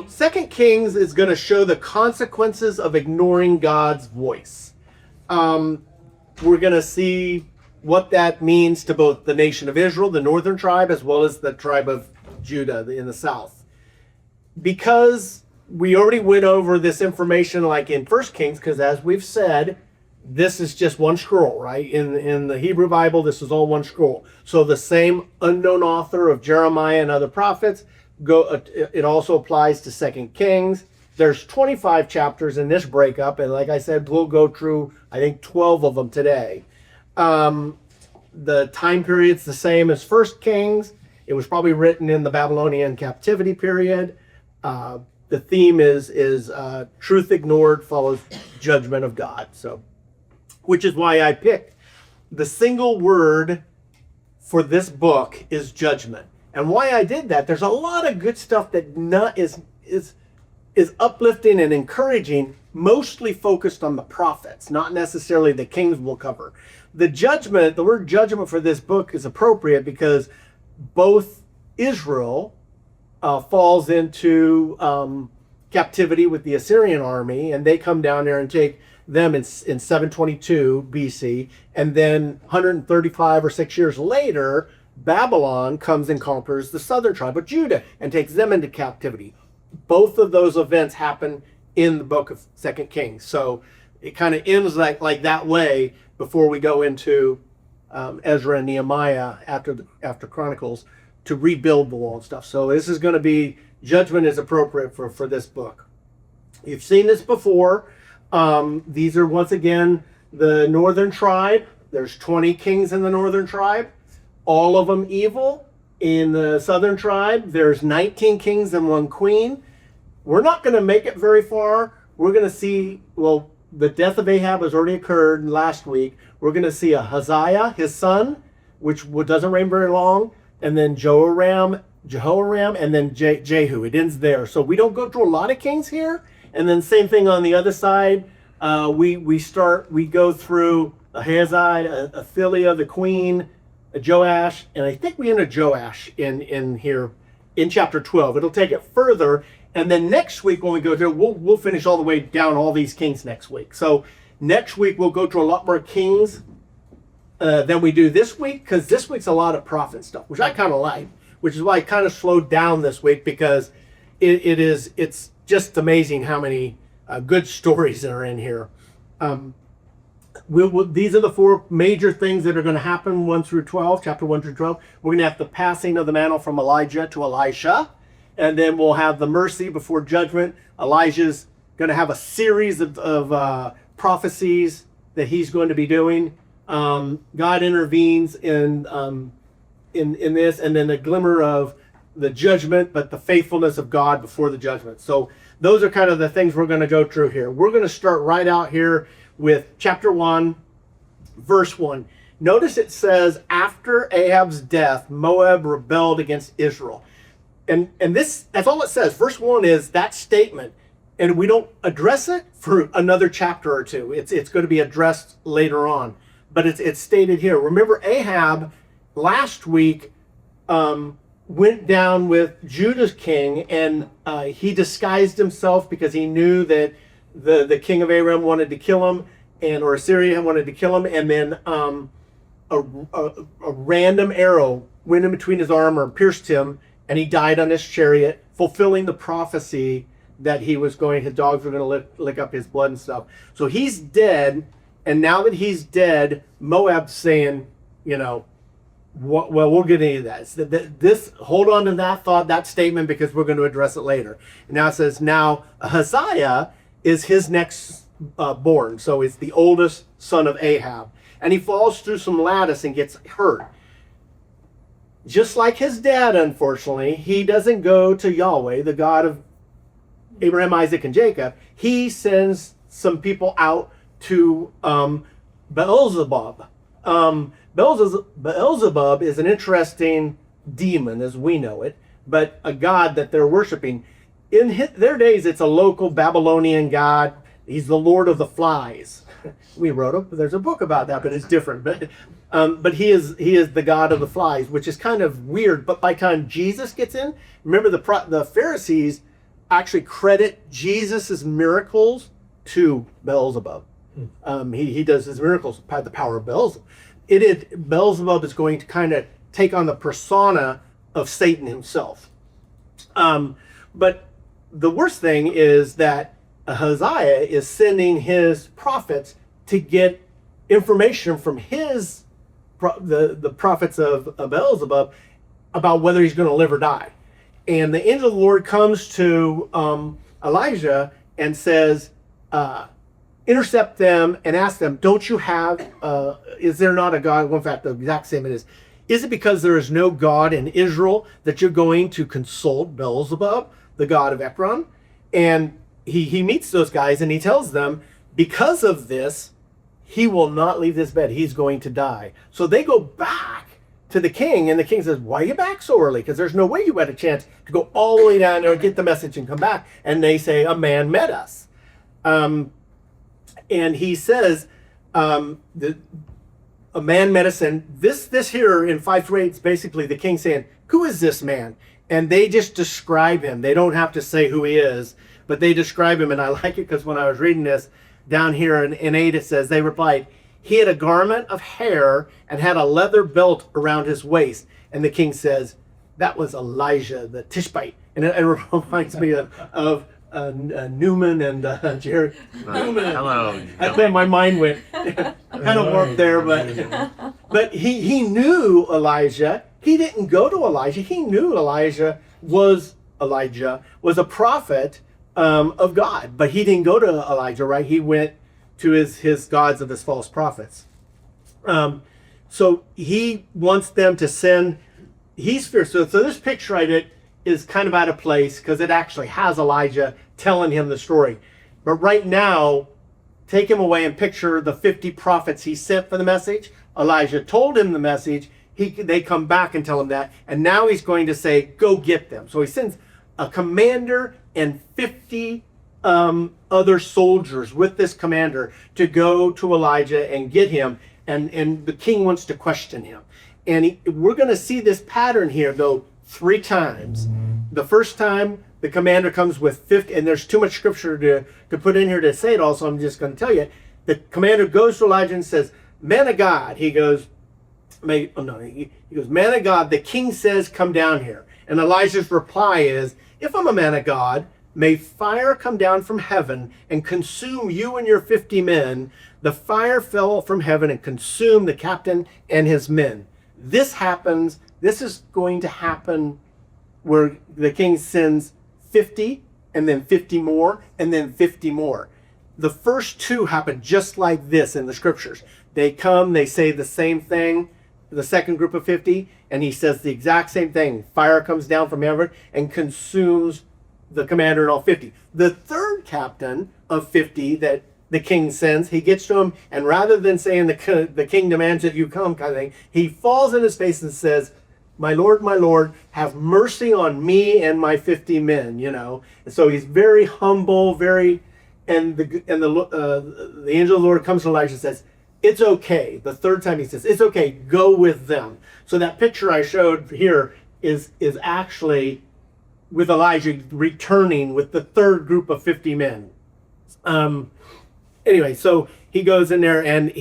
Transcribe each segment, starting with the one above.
Second Kings is going to show the consequences of ignoring God's voice. We're going to see what that means to both the nation of Israel, the northern tribe, as well as the tribe of Judah in the south. Because we already went over this information like in First Kings, because as we've said, this is just one scroll, right? In the Hebrew Bible, this is all one scroll. So the same unknown author of Jeremiah and other prophets, it also applies to Second Kings. There's 25 chapters in this breakup, and like I said, we'll go through, I think, 12 of them today. The time period's the same as First Kings. It was probably written in the Babylonian captivity period. The theme is truth ignored follows judgment of God. So, which is why I picked the single word for this book is judgment. And why I did that, there's a lot of good stuff that is uplifting and encouraging, mostly focused on the prophets, not necessarily the kings we'll cover. The word judgment for this book is appropriate because both Israel falls into captivity with the Assyrian army, and they come down there and take them in 722 BC, and then 135 or 6 years later, Babylon comes and conquers the southern tribe of Judah and takes them into captivity. Both of those events happen in the book of Second Kings. So it kind of ends like that way before we go into Ezra and Nehemiah after Chronicles to rebuild the wall and stuff. So this is going to be, judgment is appropriate for this book. You've seen this before. These are once again the northern tribe. There's 20 kings in the northern tribe, all of them evil. In the southern tribe, there's 19 kings and 1 queen. We're not going to make it very far. We're going to see, well, the death of Ahab has already occurred last week. We're going to see Ahaziah, his son, which doesn't reign very long, and then Jehoram, and then Jehu. It ends there. So we don't go through a lot of kings here. And then same thing on the other side. We go through Ahaziah, Athaliah, the queen, Joash, and I think we enter Joash in here in chapter 12. It'll take it further, and then next week when we go through, we'll finish all the way down all these kings next week. So next week we'll go through a lot more kings than we do this week, because this week's a lot of prophet stuff, which I kind of like, which is why I kind of slowed down this week, because it's just amazing how many good stories that are in here. These are the 4 major things that are going to happen 1 through 12, chapter 1 through 12. We're going to have the passing of the mantle from Elijah to Elisha, and then we'll have the mercy before judgment. Elijah's going to have a series of prophecies that he's going to be doing. God intervenes in this, and then a glimmer of the judgment, but the faithfulness of God before the judgment. So those are kind of the things we're going to go through here. We're going to start right out here with chapter 1, verse 1. Notice it says, after Ahab's death, Moab rebelled against Israel. And that's all it says. Verse 1 is that statement. And we don't address it for another chapter or two. It's going to be addressed later on. But it's stated here. Remember, Ahab last week went down with Judah's king, and he disguised himself because he knew that the king of Aram wanted to kill him, or Assyria wanted to kill him, and then a random arrow went in between his armor and pierced him, and he died on his chariot, fulfilling the prophecy that his dogs were going to lick up his blood and stuff. So he's dead, and now that he's dead, Moab's saying, well, we'll get into that. Hold on to that thought, that statement, because we're going to address it later. And now it says, now Ahaziah is his next born. So it's the oldest son of Ahab. And he falls through some lattice and gets hurt. Just like his dad, unfortunately, he doesn't go to Yahweh, the God of Abraham, Isaac, and Jacob. He sends some people out to Beelzebub. Beelzebub is an interesting demon as we know it, but a god that they're worshiping. In their days, it's a local Babylonian god. He's the Lord of the Flies. There's a book about that, but it's different. But he is the god of the flies, which is kind of weird. But by the time Jesus gets in, remember the Pharisees actually credit Jesus's miracles to Beelzebub. He does his miracles by the power of Beelzebub. Beelzebub is going to kind of take on the persona of Satan himself. But the worst thing is that Ahaziah is sending his prophets to get information from the prophets of Beelzebub about whether he's going to live or die. And the angel of the Lord comes to Elijah and says, intercept them and ask them, don't you have, is there not a God? Well, in fact, the exact same it is it because there is no God in Israel that you're going to consult Beelzebub, the god of Ekron? And he meets those guys and he tells them, because of this, he will not leave this bed. He's going to die. So they go back to the king, and the king says, why are you back so early? Because there's no way you had a chance to go all the way down there and get the message and come back. And they say, a man met us. And he says, a man met us. And this here in 5:8 is basically the king saying, who is this man? And they just describe him. They don't have to say who he is, but they describe him. And I like it because when I was reading this down here in 8, it says, they replied, he had a garment of hair and had a leather belt around his waist. And the king says, that was Elijah the Tishbite. And it reminds me of Newman and Jared. Newman. Hello. I think my mind went kind of warped there, but he knew Elijah. He didn't go to Elijah. He knew Elijah was a prophet of God, but he didn't go to Elijah, right? He went to his gods of his false prophets. So he wants them to send. He's fierce. So this picture I did is kind of out of place because it actually has Elijah telling him the story. But right now, take him away and picture the 50 prophets he sent for the message. Elijah told him the message. They come back and tell him that. And now he's going to say, go get them. So he sends a commander and 50 other soldiers with this commander to go to Elijah and get him. And the king wants to question him. And we're going to see this pattern here, though, 3 times. The first time, the commander comes with 50, and there's too much scripture to put in here to say it all, so I'm just going to tell you. The commander goes to Elijah and says, man of God. He goes, he goes, man of God, the king says, come down here. And Elijah's reply is, if I'm a man of God, may fire come down from heaven and consume you and your 50 men. The fire fell from heaven and consumed the captain and his men. This happens. This is going to happen where the king sends 50 and then 50 more and then 50 more. The first 2 happen just like this in the scriptures. They come, they say the same thing, the second group of 50, and he says the exact same thing. Fire comes down from heaven and consumes the commander and all 50. The third captain of 50 that the king sends, he gets to him, and rather than saying the king demands that you come kind of thing, he falls in his face and says, my Lord, have mercy on me and my 50 men, And so he's very humble, and the angel of the Lord comes to Elijah and says, it's okay. The third time he says, it's okay, go with them. So that picture I showed here is actually with Elijah returning with the third group of 50 men. Anyway, so he goes in there and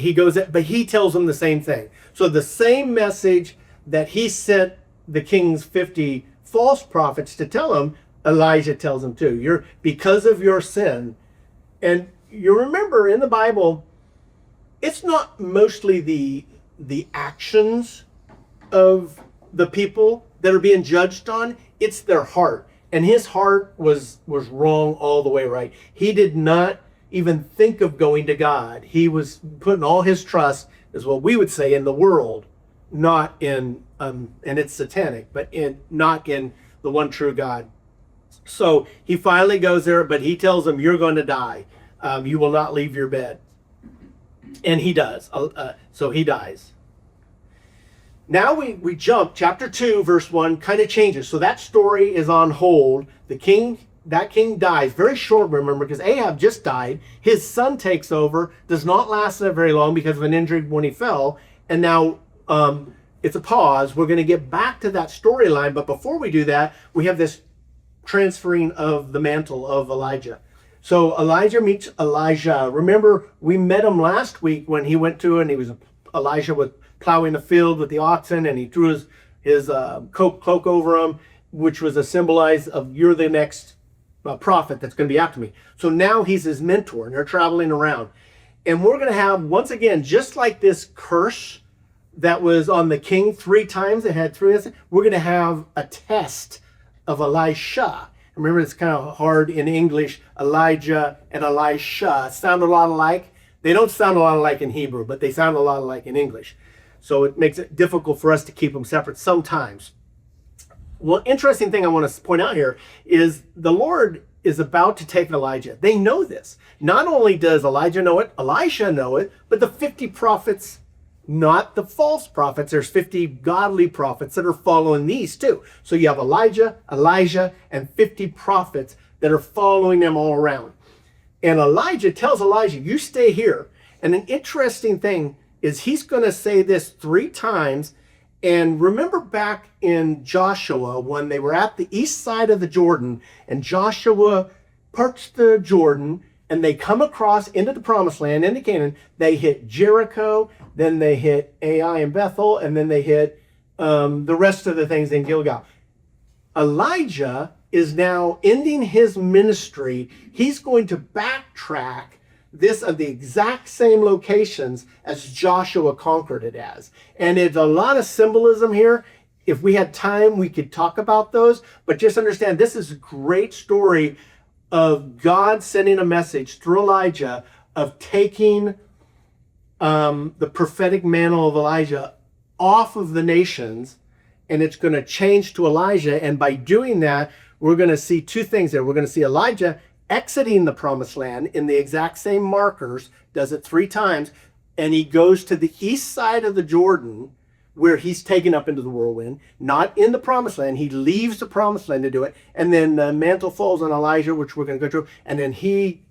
but he tells them the same thing. So the same message that he sent the king's 50 false prophets to tell him, Elijah tells him too. Because of your sin. And you remember in the Bible, it's not mostly the actions of the people that are being judged on, it's their heart. And his heart was wrong all the way, right? He did not even think of going to God. He was putting all his trust, is what we would say, in the world, not in, and it's satanic, but not in the one true God. So he finally goes there, but he tells him, you're going to die. You will not leave your bed. And he does. So he dies. Now we jump, chapter 2, verse 1 kind of changes. So that story is on hold. That king dies. Very short, remember, because Ahab just died. His son takes over. Does not last very long because of an injury when he fell. And now it's a pause. We're going to get back to that storyline. But before we do that, we have this transferring of the mantle of Elijah. So Elijah meets Elijah. Remember, we met him last week when he went to, and Elijah was plowing the field with the oxen, and he threw his cloak over him, which was a symbolize of, you're the next prophet that's going to be after me. So now he's his mentor, and they're traveling around. And we're going to have, once again, just like this curse that was on the king 3 times, it had 3, we're going to have a test of Elisha. Remember, it's kind of hard in English, Elijah and Elisha sound a lot alike. They don't sound a lot alike in Hebrew, but they sound a lot alike in English. So it makes it difficult for us to keep them separate sometimes. One interesting thing I want to point out here is the Lord is about to take Elijah. They know this. Not only does Elijah know it, Elisha know it, but the 50 prophets, not the false prophets. There's 50 godly prophets that are following these too. So you have Elijah, Elijah, and 50 prophets that are following them all around. And Elijah tells Elijah, you stay here. And an interesting thing is he's going to say this 3 times. And remember back in Joshua when they were at the east side of the Jordan, and Joshua parts the Jordan and they come across into the promised land, into Canaan. They hit Jericho, then they hit Ai and Bethel, and then they hit the rest of the things in Gilgal. Elijah is now ending his ministry. He's going to backtrack this of the exact same locations as Joshua conquered it as. And it's a lot of symbolism here. If we had time, we could talk about those. But just understand, this is a great story of God sending a message through Elijah of taking the prophetic mantle of Elijah off of the nations, and it's going to change to Elijah. And by doing that, we're going to see 2 things there. We're going to see Elijah exiting the promised land in the exact same markers, does it 3 times, and he goes to the east side of the Jordan where he's taken up into the whirlwind, not in the promised land. He leaves the promised land to do it, and then the mantle falls on Elijah, which we're going to go through, and then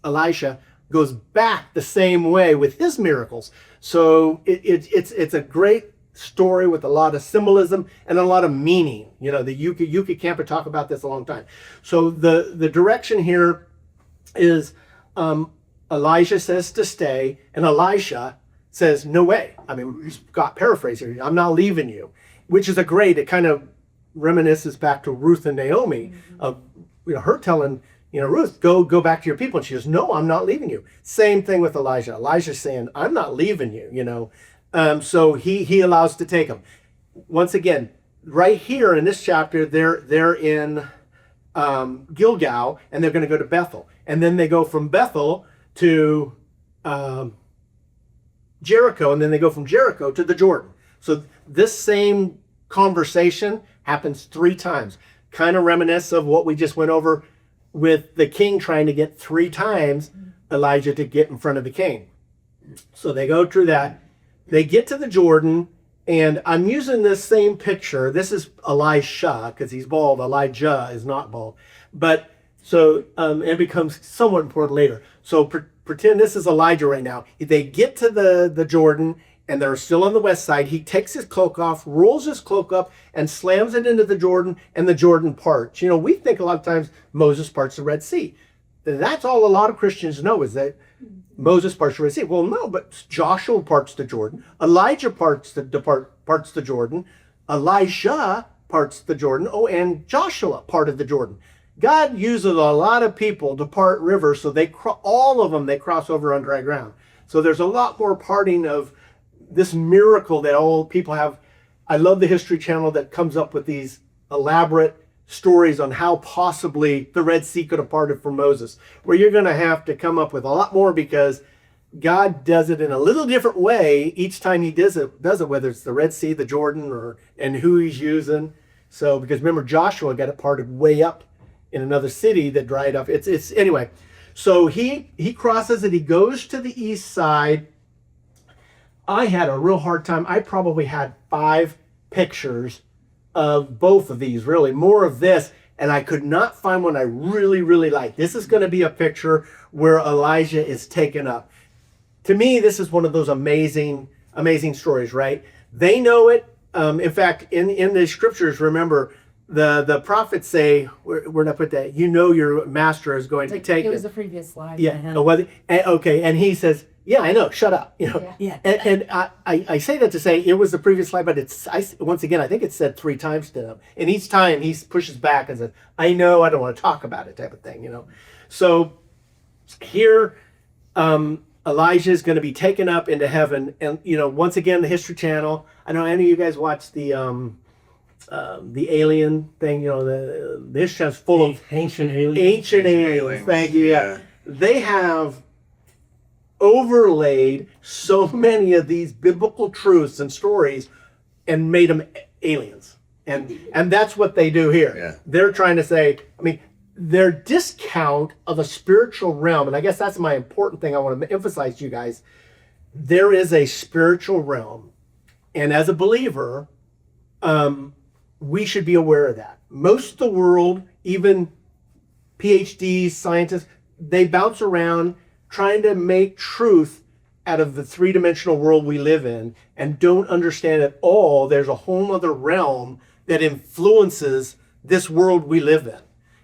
Elisha, goes back the same way with his miracles. So it's a great story with a lot of symbolism and a lot of meaning. You know, the Yucca Camper talk about this a long time. So the direction here is Elijah says to stay, and Elisha says, no way. I mean, he's got paraphrase here. I'm not leaving you, which is it kind of reminisces back to Ruth and Naomi of, her telling, Ruth, go back to your people. And she goes, no, I'm not leaving you. Same thing with Elijah. Elijah's saying, I'm not leaving you, So he allows to take him. Once again, right here in this chapter, they're in Gilgal, and they're going to go to Bethel. And then they go from Bethel to Jericho, and then they go from Jericho to the Jordan. So this same conversation happens 3 times. Kind of reminisce of what we just went over with the king trying to get 3 times Elijah to get in front of the king. So they go through that. They get to the Jordan, and I'm using this same picture. This is Elisha, because he's bald. Elijah is not bald. But so it becomes somewhat important later. So pretend this is Elijah right now. They get to the Jordan, and they're still on the west side. He takes his cloak off, rolls his cloak up, and slams it into the Jordan, and the Jordan parts. We think a lot of times Moses parts the Red Sea. That's all a lot of Christians know, is that Moses parts the Red Sea. Well, no, but Joshua parts the Jordan. Elijah parts the Jordan. Elisha parts the Jordan. Oh, and Joshua parted the Jordan. God uses a lot of people to part rivers, so all of them, they cross over on dry ground. So there's a lot more parting of this miracle that all people have. I love the History Channel that comes up with these elaborate stories on how possibly the Red Sea could have parted for Moses, where you're going to have to come up with a lot more, because God does it in a little different way each time he does it, whether it's the Red Sea, the Jordan, and who he's using. So, because remember, Joshua got it parted way up in another city that dried up. It's anyway. So he crosses it. He goes to the east side. I had a real hard time. I probably had 5 pictures of both of these, really more of this, and I could not find one I really, really liked. This is going to be a picture where Elijah is taken up. To me, this is one of those amazing stories, right? They know it. In fact, in the scriptures, remember, the prophets say, where did I put that? You know your master is going to take it. It was the previous slide. Yeah. Okay. And he says, yeah, I know. Shut up. You know. Yeah. And I say that to say it was the previous slide, but once again, I think it's said 3 times to him. And each time he pushes back and says, I know, I don't want to talk about it, type of thing, you know. So here, Elijah is going to be taken up into heaven. And, you know, once again, the History Channel. I know any of you guys watch the Alien thing, you know, the History Channel's full of ancient aliens. Ancient aliens. Thank you. Yeah. They have overlaid so many of these biblical truths and stories and made them aliens. And that's what they do here. Yeah. They're trying to say, I mean, their discount of a spiritual realm, and I guess that's my important thing I want to emphasize to you guys, there is a spiritual realm. And as a believer, we should be aware of that. Most of the world, even PhDs, scientists, they bounce around trying to make truth out of the 3-dimensional world we live in and don't understand at all there's a whole other realm that influences this world we live in.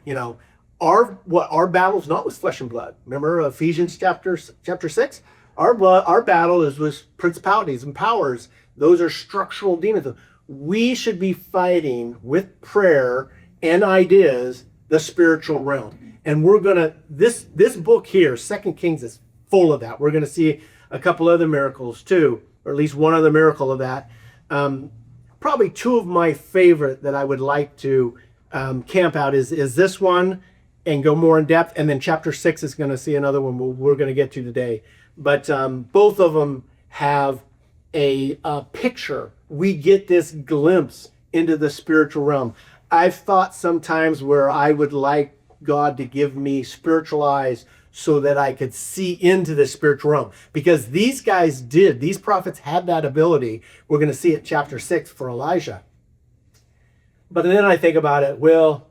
You know, our battle's not with flesh and blood. Remember Ephesians chapter 6? Our battle is with principalities and powers. Those are structural demons. We should be fighting with prayer and ideas the spiritual realm. And we're gonna this book here, 2 Kings, is full of that. We're gonna see a couple other miracles too, or at least one other miracle of that. Probably 2 of my favorite that I would like to camp out is this one and go more in depth, and then chapter 6 is going to see another one we're going to get to today. But both of them have a picture. We get this glimpse into the spiritual realm. I've thought sometimes where I would like God to give me spiritual eyes so that I could see into the spiritual realm, because these prophets had that ability. We're going to see it chapter 6 for Elijah. But then I think about it, well,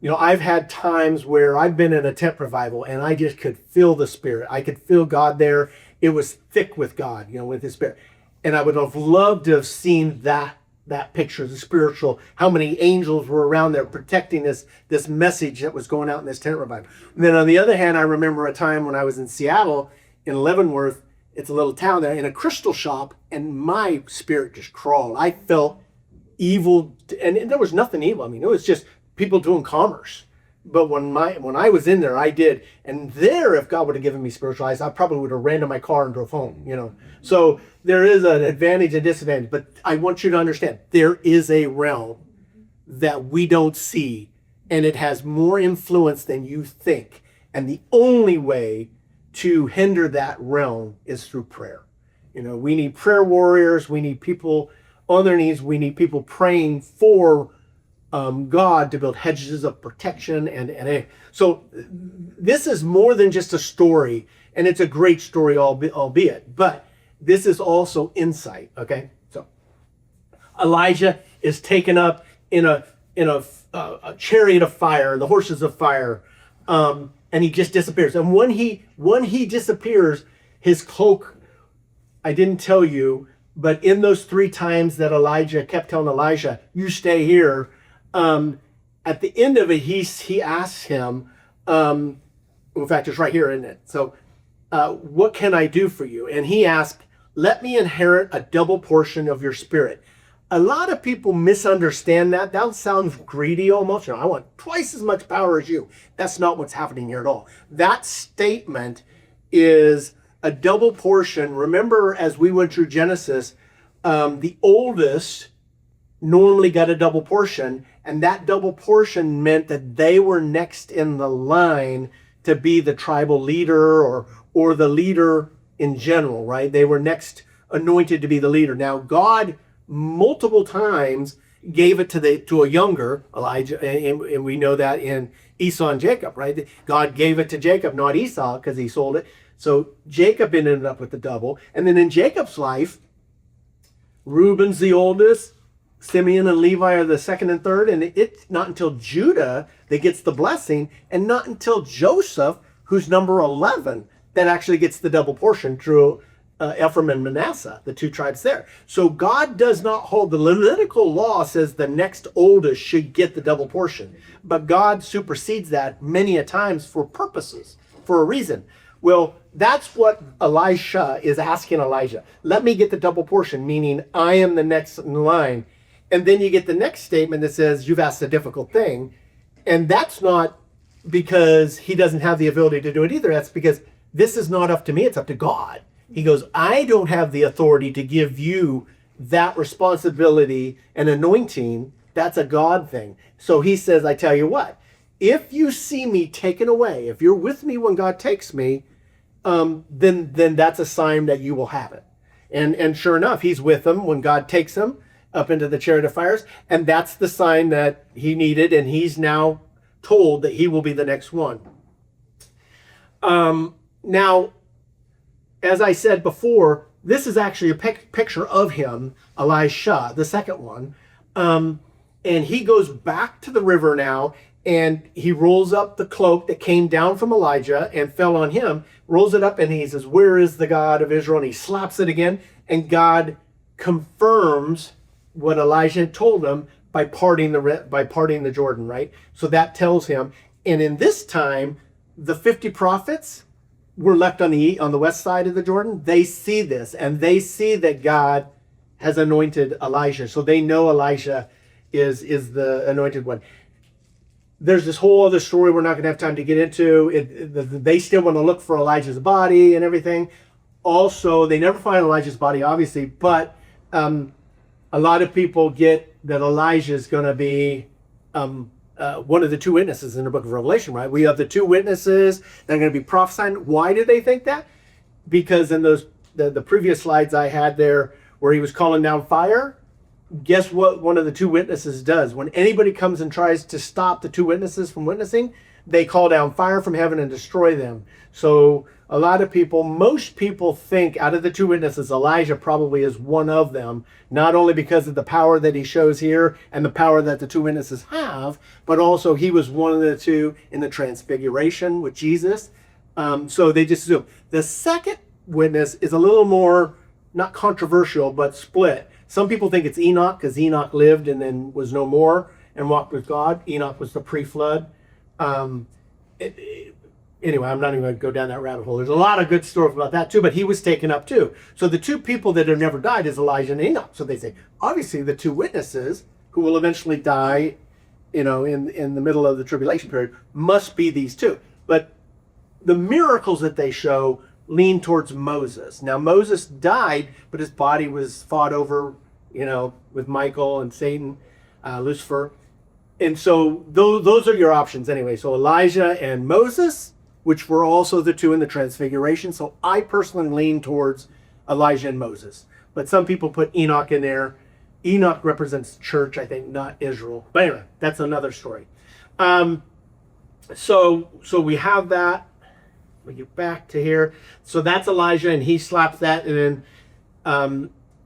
you know, I've had times where I've been in a tent revival and I just could feel the Spirit. I could feel God there. It was thick with God, you know, with His Spirit. And I would have loved to have seen that picture, the spiritual, how many angels were around there protecting this message that was going out in this tent revival. And then on the other hand, I remember a time when I was in Seattle, in Leavenworth, it's a little town there, in a crystal shop, and my spirit just crawled. I felt evil, and there was nothing evil. I mean, it was just people doing commerce. But when I was in there, I did. And there, if God would have given me spiritual eyes, I probably would have ran to my car and drove home, you know. So there is an advantage and disadvantage. But I want you to understand, there is a realm that we don't see, and it has more influence than you think. And the only way to hinder that realm is through prayer. You know, we need prayer warriors. We need people on their knees. We need people praying for God to build hedges of protection. And so this is more than just a story, and it's a great story, albeit, but this is also insight. Okay, so Elijah is taken up in a chariot of fire, the horses of fire, and he just disappears. And when he disappears, his cloak, I didn't tell you, but in those 3 times that Elijah kept telling Elijah, you stay here, at the end of it, he asks him, in fact, it's right here, isn't it? So, what can I do for you? And he asked, let me inherit a double portion of your spirit. A lot of people misunderstand that. That sounds greedy almost. You know, I want twice as much power as you. That's not what's happening here at all. That statement is a double portion. Remember, as we went through Genesis, the oldest normally got a double portion, and that double portion meant that they were next in the line to be the tribal leader or the leader in general, right? They were next anointed to be the leader. Now, God multiple times gave it to a younger Elijah, and we know that in Esau and Jacob, right? God gave it to Jacob, not Esau, because he sold it. So Jacob ended up with the double. And then in Jacob's life, Reuben's the oldest, Simeon and Levi are the second and third, and it's not until Judah that gets the blessing, and not until Joseph, who's number 11, that actually gets the double portion through Ephraim and Manasseh, the two tribes there. So God does not hold, the Levitical law says the next oldest should get the double portion. But God supersedes that many a times for purposes, for a reason. Well, that's what Elisha is asking Elijah. Let me get the double portion, meaning I am the next in line. And then you get the next statement that says, you've asked a difficult thing. And that's not because he doesn't have the ability to do it either. That's because this is not up to me, it's up to God. He goes, I don't have the authority to give you that responsibility and anointing. That's a God thing. So he says, I tell you what, if you see me taken away, if you're with me when God takes me, then that's a sign that you will have it. And sure enough, he's with them when God takes him up into the chariot of fires. And that's the sign that he needed. And he's now told that he will be the next one. Now, as I said before, this is actually a picture of him, Elisha, the second one. And he goes back to the river now, and he rolls up the cloak that came down from Elijah and fell on him, rolls it up, and he says, where is the God of Israel? And he slaps it again, and God confirms what Elijah had told him by parting the Jordan, right? So that tells him. And in this time, the 50 prophets were left on the west side of the Jordan. They see this, and they see that God has anointed Elijah. So they know Elijah is the anointed one. There's this whole other story we're not going to have time to get into. They still want to look for Elijah's body and everything. Also, they never find Elijah's body, obviously, but a lot of people get that Elijah is going to be one of the two witnesses in the book of Revelation, right? We have the two witnesses that are going to be prophesying. Why do they think that? Because in the previous slides I had there where he was calling down fire, guess what one of the two witnesses does? When anybody comes and tries to stop the two witnesses from witnessing, they call down fire from heaven and destroy them. So a lot of people, most people think out of the two witnesses, Elijah probably is one of them, not only because of the power that he shows here and the power that the two witnesses have, but also he was one of the two in the transfiguration with Jesus. So they just assume. The second witness is a little more, not controversial, but split. Some people think it's Enoch because Enoch lived and then was no more and walked with God. Enoch was the pre-flood. Anyway, I'm not even going to go down that rabbit hole. There's a lot of good stories about that too, but he was taken up too. So the two people that have never died is Elijah and Enoch. So they say, obviously the two witnesses who will eventually die, in the middle of the tribulation period must be these two. But the miracles that they show lean towards Moses. Now Moses died, but his body was fought over, with Michael and Satan, Lucifer. And so those are your options anyway. So Elijah and Moses, which were also the two in the transfiguration. So I personally lean towards Elijah and Moses. But some people put Enoch in there. Enoch represents the church, I think, not Israel. But anyway, that's another story. So we have that. We get back to here. So that's Elijah, and he slaps that and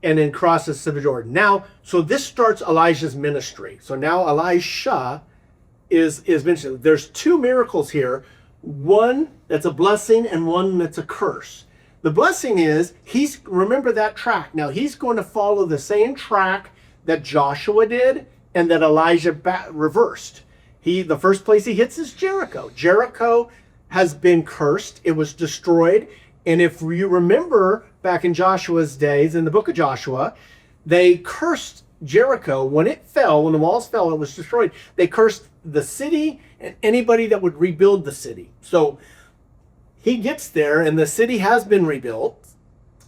then crosses to the Jordan. Now, so this starts Elijah's ministry. So now Elisha is mentioned. There's two miracles here. One that's a blessing and one that's a curse. The blessing is, remember that track. Now he's going to follow the same track that Joshua did and that Elijah reversed. The first place he hits is Jericho. Jericho has been cursed. It was destroyed. And if you remember back in Joshua's days, in the book of Joshua, they cursed Jericho. When it fell, when the walls fell, it was destroyed. They cursed the city and anybody that would rebuild the city. So he gets there and the city has been rebuilt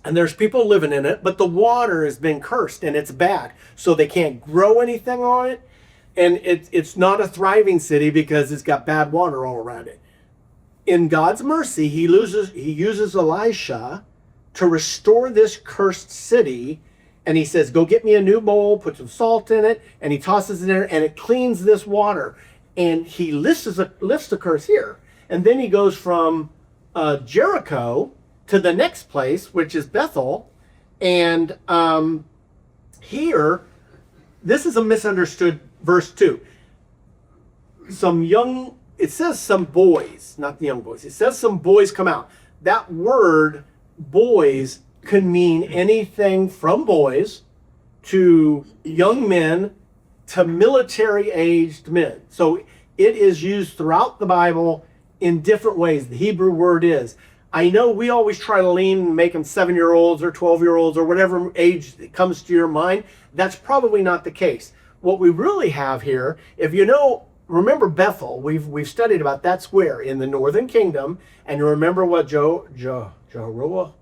and there's people living in it, but the water has been cursed and it's bad. So they can't grow anything on it. And it's not a thriving city because it's got bad water all around it. In God's mercy, he uses Elisha to restore this cursed city. And he says, go get me a new bowl, put some salt in it, and he tosses it in there, and it cleans this water. And he lifts the curse here. And then he goes from Jericho to the next place, which is Bethel. And here, this is a misunderstood verse 2. It says some boys, not the young boys. It says some boys come out. That word, boys, can mean anything from boys to young men to military-aged men. So it is used throughout the Bible in different ways. The Hebrew word is. I know we always try to lean and make them 7-year-olds or 12-year-olds or whatever age that comes to your mind. That's probably not the case. What we really have here, if you know, remember Bethel, we've studied about that's where in the northern kingdom, and you remember what Jeroboam.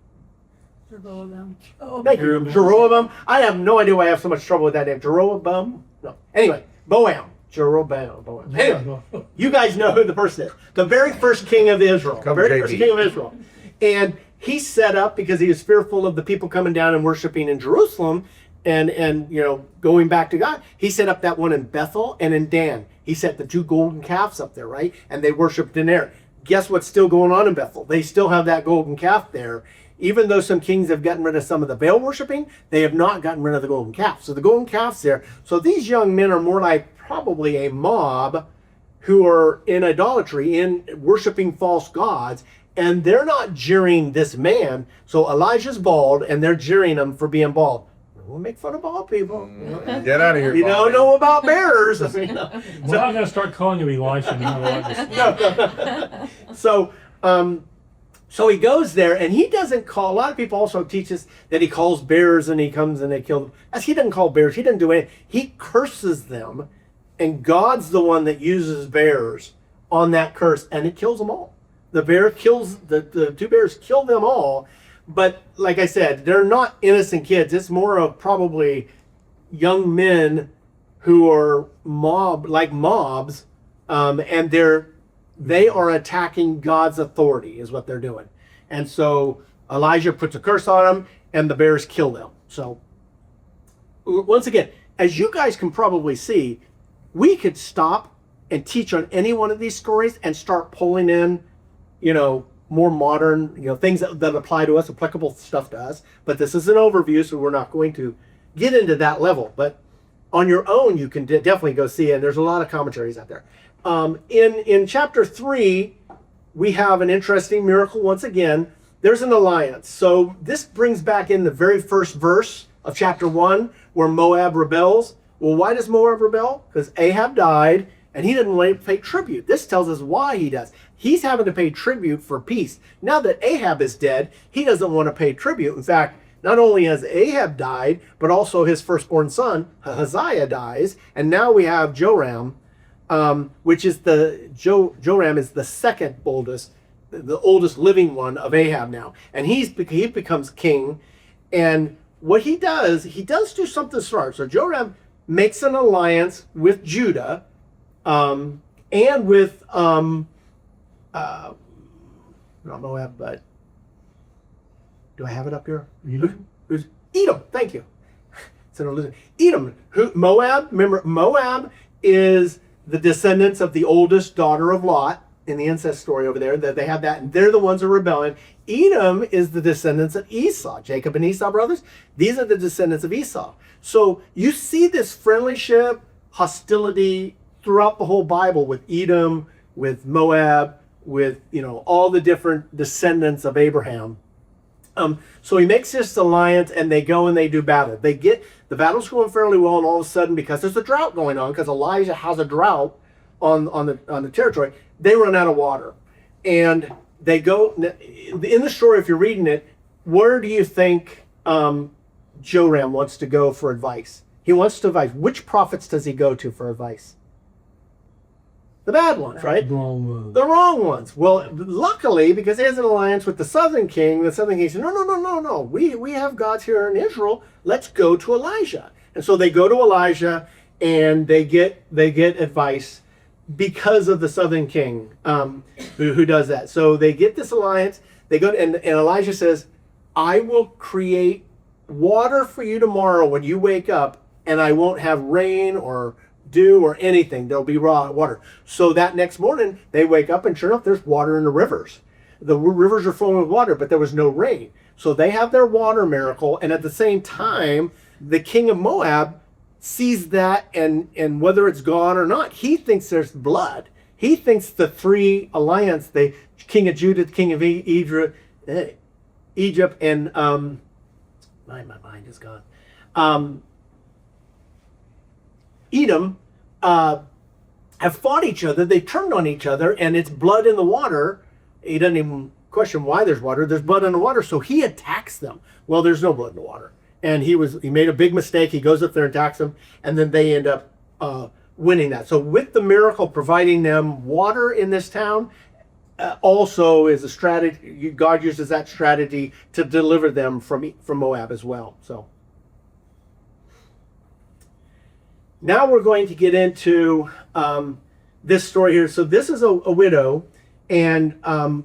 Thank you, Jeroboam. I have no idea why I have so much trouble with that name. Jeroboam? No. Anyway, Boam. Jeroboam. Anyway, you guys know who the person is. The very first king of Israel. The very first king of Israel. And he set up, because he was fearful of the people coming down and worshiping in Jerusalem and you know, going back to God, he set up that one in Bethel and in Dan. He set the 2 golden calves up there, right? And they worshiped in there. Guess what's still going on in Bethel? They still have that golden calf there. Even though some kings have gotten rid of some of the Baal worshiping, they have not gotten rid of the golden calf. So the golden calf's there. So these young men are more like probably a mob who are in idolatry, in worshiping false gods, and they're not jeering this man. So Elijah's bald, and they're jeering him for being bald. We'll make fun of bald people. Get out of here. You don't know about bears. We're not going to start calling you Elisha. So he goes there, and he doesn't call. A lot of people also teach us that he calls bears and he comes and they kill them. As he doesn't call bears, he doesn't do anything. He curses them, and God's the one that uses bears on that curse, and it kills them all. The bear kills the 2 bears, kill them all. But like I said, they're not innocent kids. It's more of probably young men who are mobs, and they are attacking God's authority is what they're doing. And so Elijah puts a curse on them, and the bears kill them. So once again, as you guys can probably see, we could stop and teach on any one of these stories and start pulling in, you know, more modern, you know, things that apply to us, applicable stuff to us. But this is an overview, so we're not going to get into that level. But on your own, you can definitely go see it. And there's a lot of commentaries out there. In chapter 3, we have an interesting miracle once again. There's an alliance. So this brings back in the very first verse of chapter 1 where Moab rebels. Well, why does Moab rebel? Because Ahab died and he didn't want to pay tribute. This tells us why he does. He's having to pay tribute for peace. Now that Ahab is dead, he doesn't want to pay tribute. In fact, not only has Ahab died, but also his firstborn son, Ahaziah, dies. And now we have Joram, which is Joram is the second oldest, the oldest living one of Ahab now. And he becomes king. And what he does do something smart. So Joram makes an alliance with Judah, and with, not Moab, but do I have it up here? Edom, thank you. Edom, Moab, remember, Moab is the descendants of the oldest daughter of Lot in the incest story over there. That they have that, and they're the ones who are rebelling. Edom is the descendants of Esau, Jacob and Esau brothers. These are the descendants of Esau. So you see this friendship, hostility throughout the whole Bible with Edom, with Moab, with, you know, all the different descendants of Abraham. So he makes this alliance, and they go and they do battle. The battle's going fairly well, and all of a sudden, because there's a drought going on, because Elijah has a drought on the territory, they run out of water. And they go, in the story, if you're reading it, where do you think Joram wants to go for advice? He wants to advise. Which prophets does he go to for advice? The bad ones, right? The wrong ones. Well, luckily, because he has an alliance with the southern king said, no. We have gods here in Israel. Let's go to Elijah. And so they go to Elijah, and they get advice because of the southern king who does that. So they get this alliance. They go, and Elijah says, I will create water for you tomorrow when you wake up, and I won't have rain or dew or anything. There'll be raw water. So that next morning they wake up, and sure enough, there's water in the rivers. The rivers are flowing with water, but there was no rain. So they have their water miracle, and at the same time, the king of Moab sees that, and whether it's gone or not, he thinks there's blood. He thinks the three alliance, the king of Judah, the king of Egypt, and My mind is gone. Edom have fought each other. They turned on each other, and it's blood in the water. He doesn't even question why there's water. There's blood in the water, so he attacks them. Well, there's no blood in the water, and he made a big mistake. He goes up there and attacks them, and then they end up winning that. So with the miracle providing them water in this town, also is a strategy. God uses that strategy to deliver them from Moab as well. So now we're going to get into this story here. So this is a widow, and her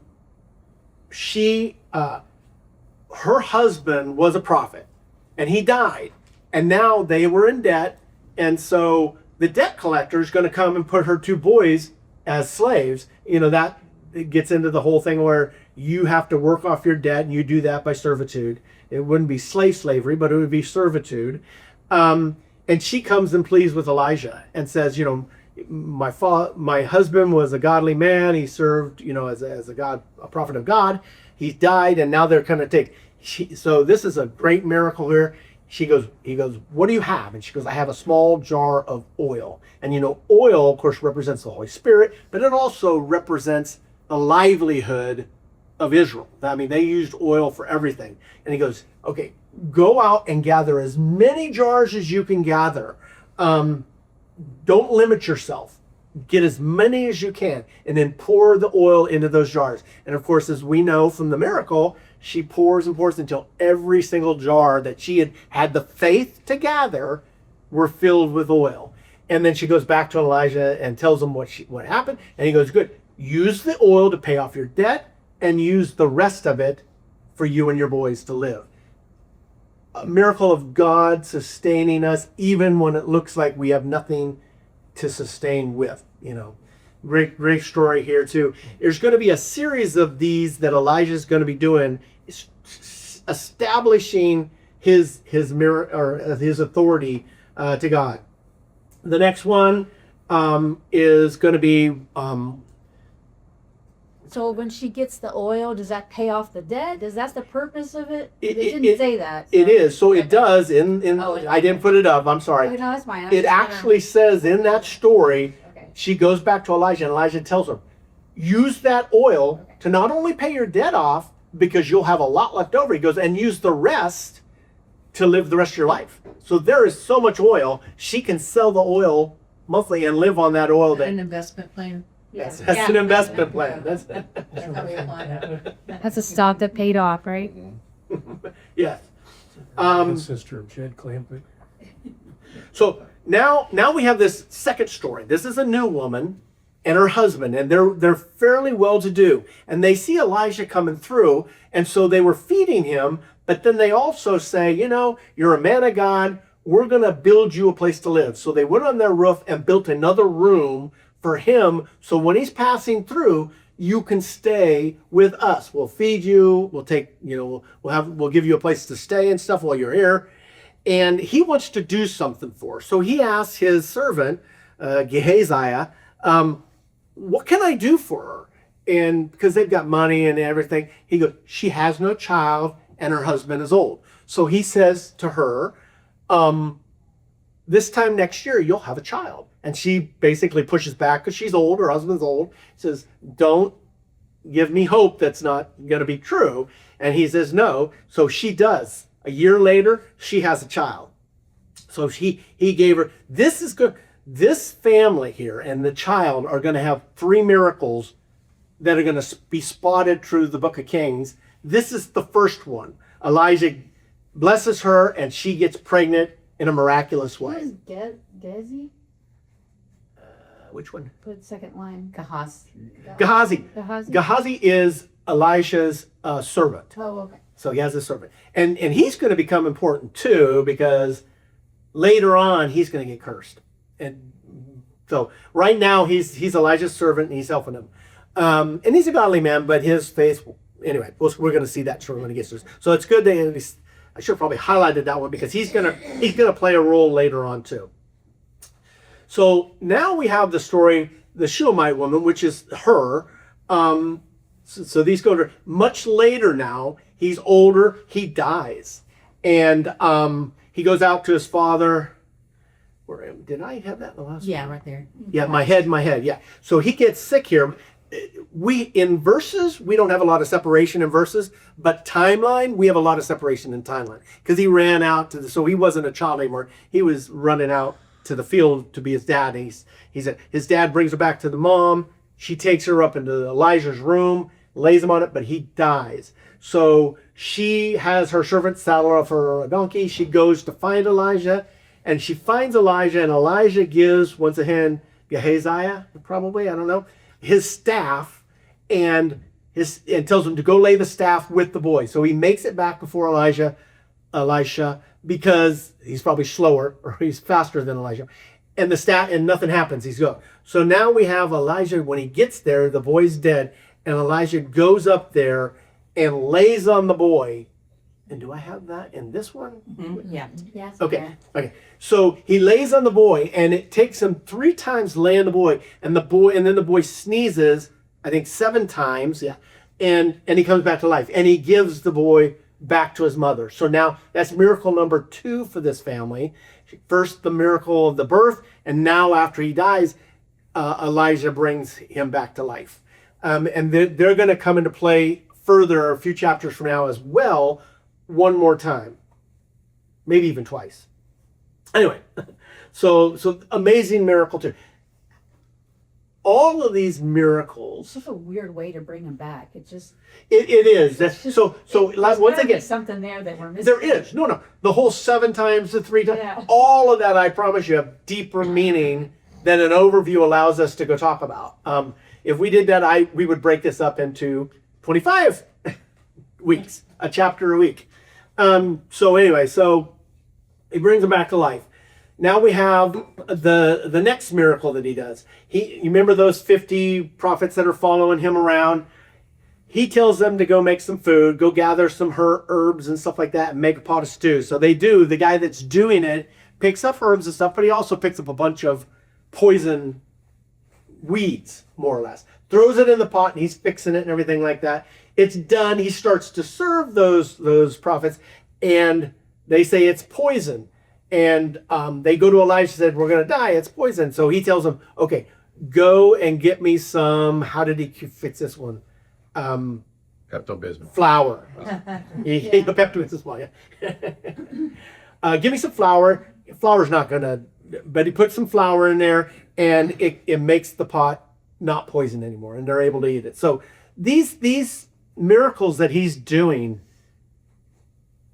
husband was a prophet, and he died, and now they were in debt, and so the debt collector is going to come and put her 2 boys as slaves. That it gets into the whole thing where you have to work off your debt, and you do that by servitude. It wouldn't be slavery, but it would be servitude. And she comes and pleads with Elijah and says, my husband was a godly man. He served, as a prophet of God. He died, and now they're going to take. So this is a great miracle here. He goes, what do you have? And she goes, I have a small jar of oil. And oil, of course, represents the Holy Spirit, but it also represents the livelihood of Israel. I mean, they used oil for everything. And he goes, okay, go out and gather as many jars as you can gather. Don't limit yourself. Get as many as you can, and then pour the oil into those jars. And of course, as we know from the miracle, she pours and pours until every single jar that she had the faith to gather were filled with oil. And then she goes back to Elijah and tells him what happened. And he goes, good, use the oil to pay off your debt, and use the rest of it for you and your boys to live. A miracle of God sustaining us even when it looks like we have nothing to sustain with. Great story here too. There's going to be a series of these that Elijah's going to be doing, establishing his authority to God. The next one is going to be so when she gets the oil, does that pay off the debt? That's the purpose of it? They It- didn't say that. it is. So it does Oh, I didn't put it up. I'm sorry. Okay, no, that's fine. It actually says in that story, Okay. she goes back to Elijah, and Elijah tells her, use that oil to not only pay your debt off, because you'll have a lot left over. He goes, and use the rest to live the rest of your life. So there is so much oil, she can sell the oil monthly and live on that oil. An investment plan. That's an investment plan. That's That's how we apply that. That's a stock that paid off, right? yes. Sister of Jed Clampett. So now we have this second story. This is a new woman and her husband, and they're fairly well to do, and they see Elijah coming through, and so they were feeding him. But then they also say, you're a man of God. We're going to build you a place to live. So they went on their roof and built another room for him. So when he's passing through, you can stay with us. We'll feed you. We'll take, we'll give you a place to stay and stuff while you're here. And he wants to do something for her. So he asks his servant, Gehazi, what can I do for her? And because they've got money and everything, he goes, she has no child and her husband is old. So he says to her, this time next year, you'll have a child. And she basically pushes back because she's old, her husband's old, says, don't give me hope that's not going to be true. And he says, no. So she does. A year later, she has a child. So he gave her, this is good. This family here and the child are going to have 3 miracles that are going to be spotted through the book of Kings. This is the first one. Elijah blesses her and she gets pregnant in a miraculous What way. is Gezi? Which one? Put second line. Gehazi. Gehazi? Gehazi is Elisha's servant. Oh, okay. So he has a servant. And he's going to become important too, because later on he's going to get cursed. And so right now he's Elijah's servant and he's helping him. And he's a godly man, but his faith, anyway, we're going to see that shortly when he gets to this. So it's good that I should have probably highlighted that one because he's gonna play a role later on too. So now we have the story, the Shulamite woman, which is her. So these go to much later now. He's older. He dies, And he goes out to his father. Did I have that in the last one? Yeah, right there. Yeah, my head. Yeah. So he gets sick here. In verses, we don't have a lot of separation in verses, but timeline, we have a lot of separation in timeline because he ran out so he wasn't a child anymore. He was running out to the field to be his dad. And he said his dad brings her back to the mom. She takes her up into Elijah's room, lays him on it, but he dies. So she has her servant saddle off her donkey. She goes to find Elijah, and she finds Elijah, and Elijah gives, once again, Gehazi, probably, I don't know, his staff, and tells him to go lay the staff with the boy. So he makes it back before Elisha, because he's probably slower, or he's faster than Elijah. And and nothing happens. He's go. So now we have Elijah, when he gets there, the boy's dead, and Elijah goes up there and lays on the boy. And do I have that in this one? Mm-hmm. Yeah. Yes. Okay. So he lays on the boy, and it takes him 3 times to lay on the boy, and then the boy sneezes, I think 7 times, yeah, and he comes back to life, and he gives the boy back to his mother. So now that's miracle number 2 for this family. First, the miracle of the birth, and now after he dies, Elijah brings him back to life. And they're going to come into play further a few chapters from now as well, one more time, maybe even twice. Anyway, so amazing miracle too. All of these miracles. It's just a weird way to bring him back. It is. That's just, so there's once gotta be again, something there that we're missing. there is. No. The whole 7 times, the 3 times, Yeah. all of that, I promise you, have deeper meaning than an overview allows us to go talk about. If we did that, we would break this up into 25 weeks, a chapter a week. So anyway, so he brings him back to life. Now we have the next miracle that he does. You remember those 50 prophets that are following him around? He tells them to go make some food, go gather some herbs and stuff like that, and make a pot of stew. So they do. The guy that's doing it picks up herbs and stuff, but he also picks up a bunch of poison weeds, more or less. Throws it in the pot, and he's fixing it and everything like that. It's done. He starts to serve those prophets, and they say it's poison. And they go to Elijah and said, we're going to die. It's poison. So he tells them, okay, go and get me some, how did he fix this one? Pepto-Bismol. Flour. Pepto-Bismol, yeah. Give me some flour. Flour's not going to, but he puts some flour in there, and it makes the pot not poison anymore, and they're able to eat it. So these miracles that he's doing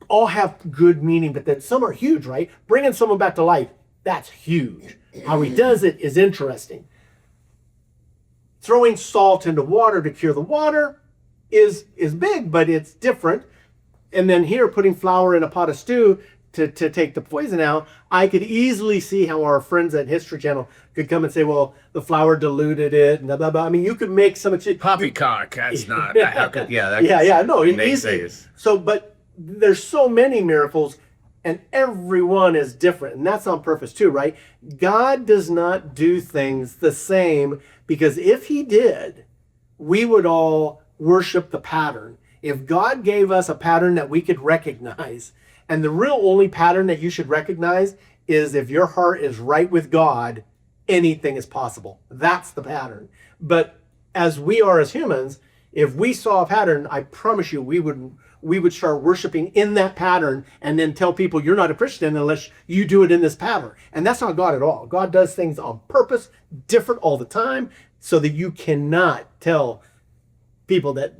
all have good meaning, but then some are huge, right? Bringing someone back to life, that's huge. How he does it is interesting. Throwing salt into water to cure the water is big, but it's different. And then here, putting flour in a pot of stew to take the poison out, I could easily see how our friends at History Channel could come and say, well, the flour diluted it, and blah, blah, blah. I mean, you could make some... Poppycock, that's not... How could, no, easy. naysayers. So, but there's so many miracles, and every one is different, and that's on purpose too, right? God does not do things the same, because if he did, we would all worship the pattern. If God gave us a pattern that we could recognize, and the real only pattern that you should recognize is if your heart is right with God, anything is possible. That's the pattern. But as we are as humans, if we saw a pattern, I promise you we would start worshiping in that pattern, and then tell people you're not a Christian unless you do it in this pattern. And that's not God at all. God does things on purpose, different all the time, so that you cannot tell people that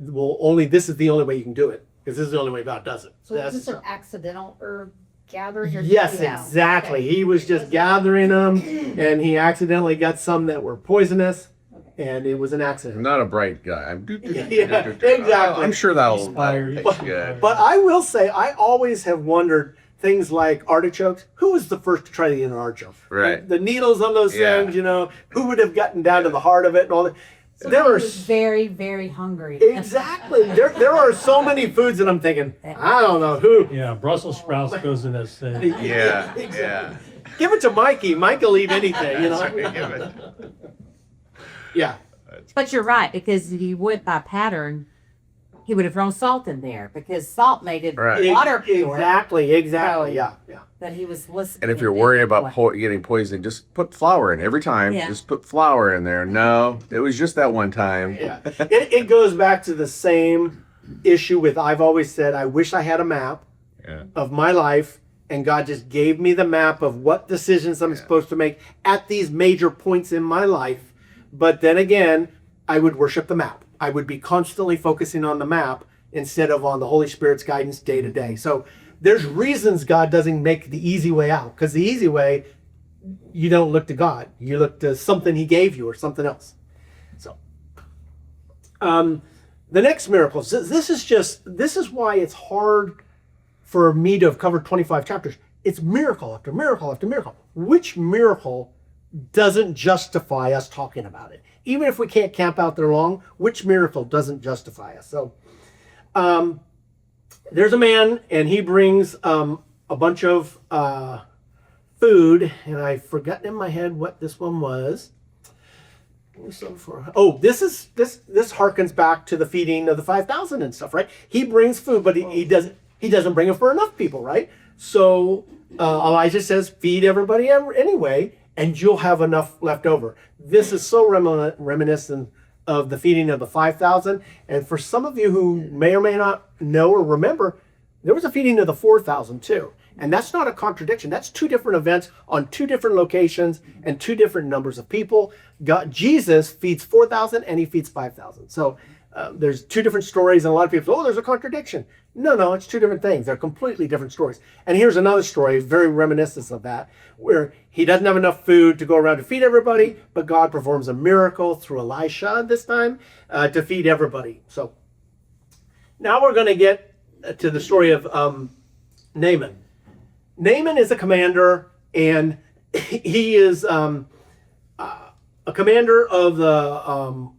this is the only way you can do it, because this is the only way God does it. So is this an accidental herb gathering? Or Yes, Yeah. exactly. Okay. He was just gathering them, and he accidentally got some that were poisonous, and it was an I'm accident. not a bright guy. Yeah, exactly. I'm sure that'll Inspired. taste good. But I will say, I always have wondered things like artichokes. Who was the first to try to eat an artichoke? Right. The needles on those Yeah. things, who would have gotten down to the heart of it and all that. So There he are was very, very hungry. exactly. There are so many foods that I'm thinking, I don't know who. Yeah, Brussels sprouts goes in that thing. Yeah. Give it to Mikey. Mike will eat anything, That's right, give it. Yeah. But you're right, because if you went by pattern, he would have thrown salt in there because salt made it Right. water pure. Exactly. So- Yeah. But he was listening. And if you're worried about getting poisoned, just put flour in every time. Yeah. Just put flour in there. No, it was just that one time. Yeah. It goes back to the same issue with I've always said I wish I had a map Yeah. of my life and God just gave me the map of what decisions I'm supposed to make at these major points in my life. But then again, I would worship the map. I would be constantly focusing on the map instead of on the Holy Spirit's guidance day to day. So there's reasons God doesn't make the easy way out, because the easy way, you don't look to God. You look to something he gave you or something else. So the next miracle, this is why it's hard for me to have covered 25 chapters. It's miracle after miracle after miracle. Which miracle doesn't justify us talking about it? Even if we can't camp out there long, which miracle doesn't justify us? So there's a man, and he brings a bunch of food, and I've forgotten in my head what this one was. Oh, this harkens back to the feeding of the 5,000 and stuff, right? He brings food, but he doesn't bring it for enough people, right? So Elijah says, feed everybody anyway, and you'll have enough left over. This is so reminiscent of the feeding of the 5,000. And for some of you who may or may not know or remember, there was a feeding of the 4,000 too. And that's not a contradiction. That's two different events on two different locations and two different numbers of people. Jesus feeds 4,000 and he feeds 5,000. So there's two different stories, and a lot of people say, oh, there's a contradiction. No, it's two different things. They're completely different stories. And here's another story, very reminiscent of that, where he doesn't have enough food to go around to feed everybody, but God performs a miracle through Elisha this time to feed everybody. So now we're going to get to the story of Naaman. Naaman is a commander, and he is a commander of the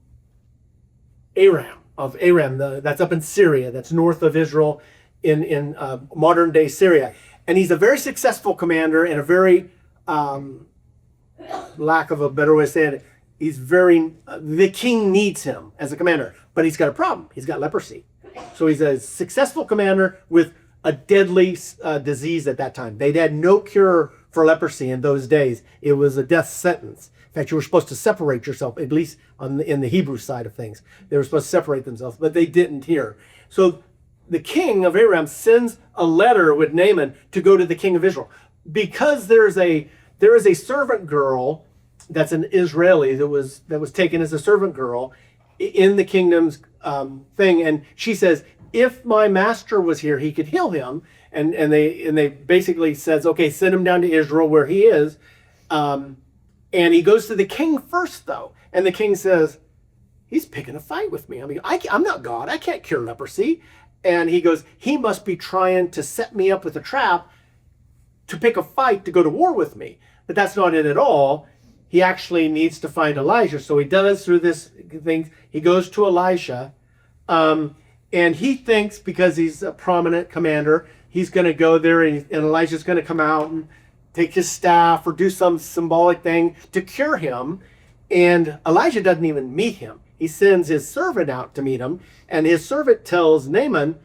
Aram, that's up in Syria, that's north of Israel in modern day Syria. And he's a very successful commander and a very, lack of a better way of saying it, the king needs him as a commander, but he's got a problem. He's got leprosy. So he's a successful commander with a deadly disease at that time. They had no cure for leprosy in those days. It was a death sentence. In fact, you were supposed to separate yourself, at least in the Hebrew side of things. They were supposed to separate themselves, but they didn't here. So the king of Aram sends a letter with Naaman to go to the king of Israel, because there is a servant girl that's an Israeli that was taken as a servant girl in the kingdom's thing, and she says, if my master was here, he could heal him. And they basically says, okay, send him down to Israel where he is. And he goes to the king first, though. And the king says, he's picking a fight with me. I mean, I'm not God. I can't cure leprosy. And he goes, he must be trying to set me up with a trap to pick a fight to go to war with me. But that's not it at all. He actually needs to find Elijah. So he does through this thing. He goes to Elisha. And he thinks, because he's a prominent commander, he's going to go there and Elijah's going to come out and take his staff or do some symbolic thing to cure him. And Elijah doesn't even meet him. He sends his servant out to meet him. And his servant tells Naaman,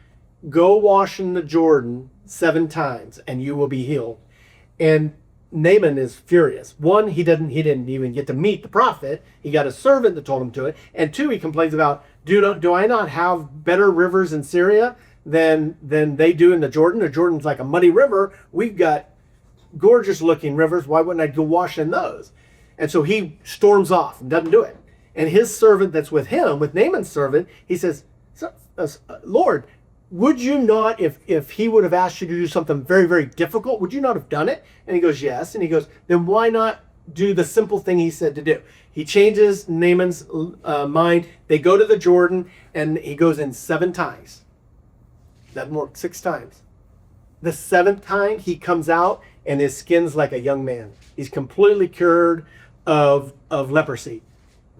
go wash in the Jordan 7 times and you will be healed. And Naaman is furious. One, he didn't even get to meet the prophet. He got a servant that told him to it. And 2, he complains about, do I not have better rivers in Syria than they do in the Jordan? The Jordan's like a muddy river. We've got gorgeous looking rivers. Why wouldn't I go wash in those? And so he storms off and doesn't do it. And his servant that's with him, with Naaman's servant, he says, Lord, would you not, if he would have asked you to do something very, very difficult, would you not have done it? And he goes, yes. And he goes, then why not do the simple thing he said to do? He changes Naaman's mind. They go to the Jordan, and he goes in 7 times. That more 6 times. The 7th time he comes out, and his skin's like a young man. He's completely cured of leprosy.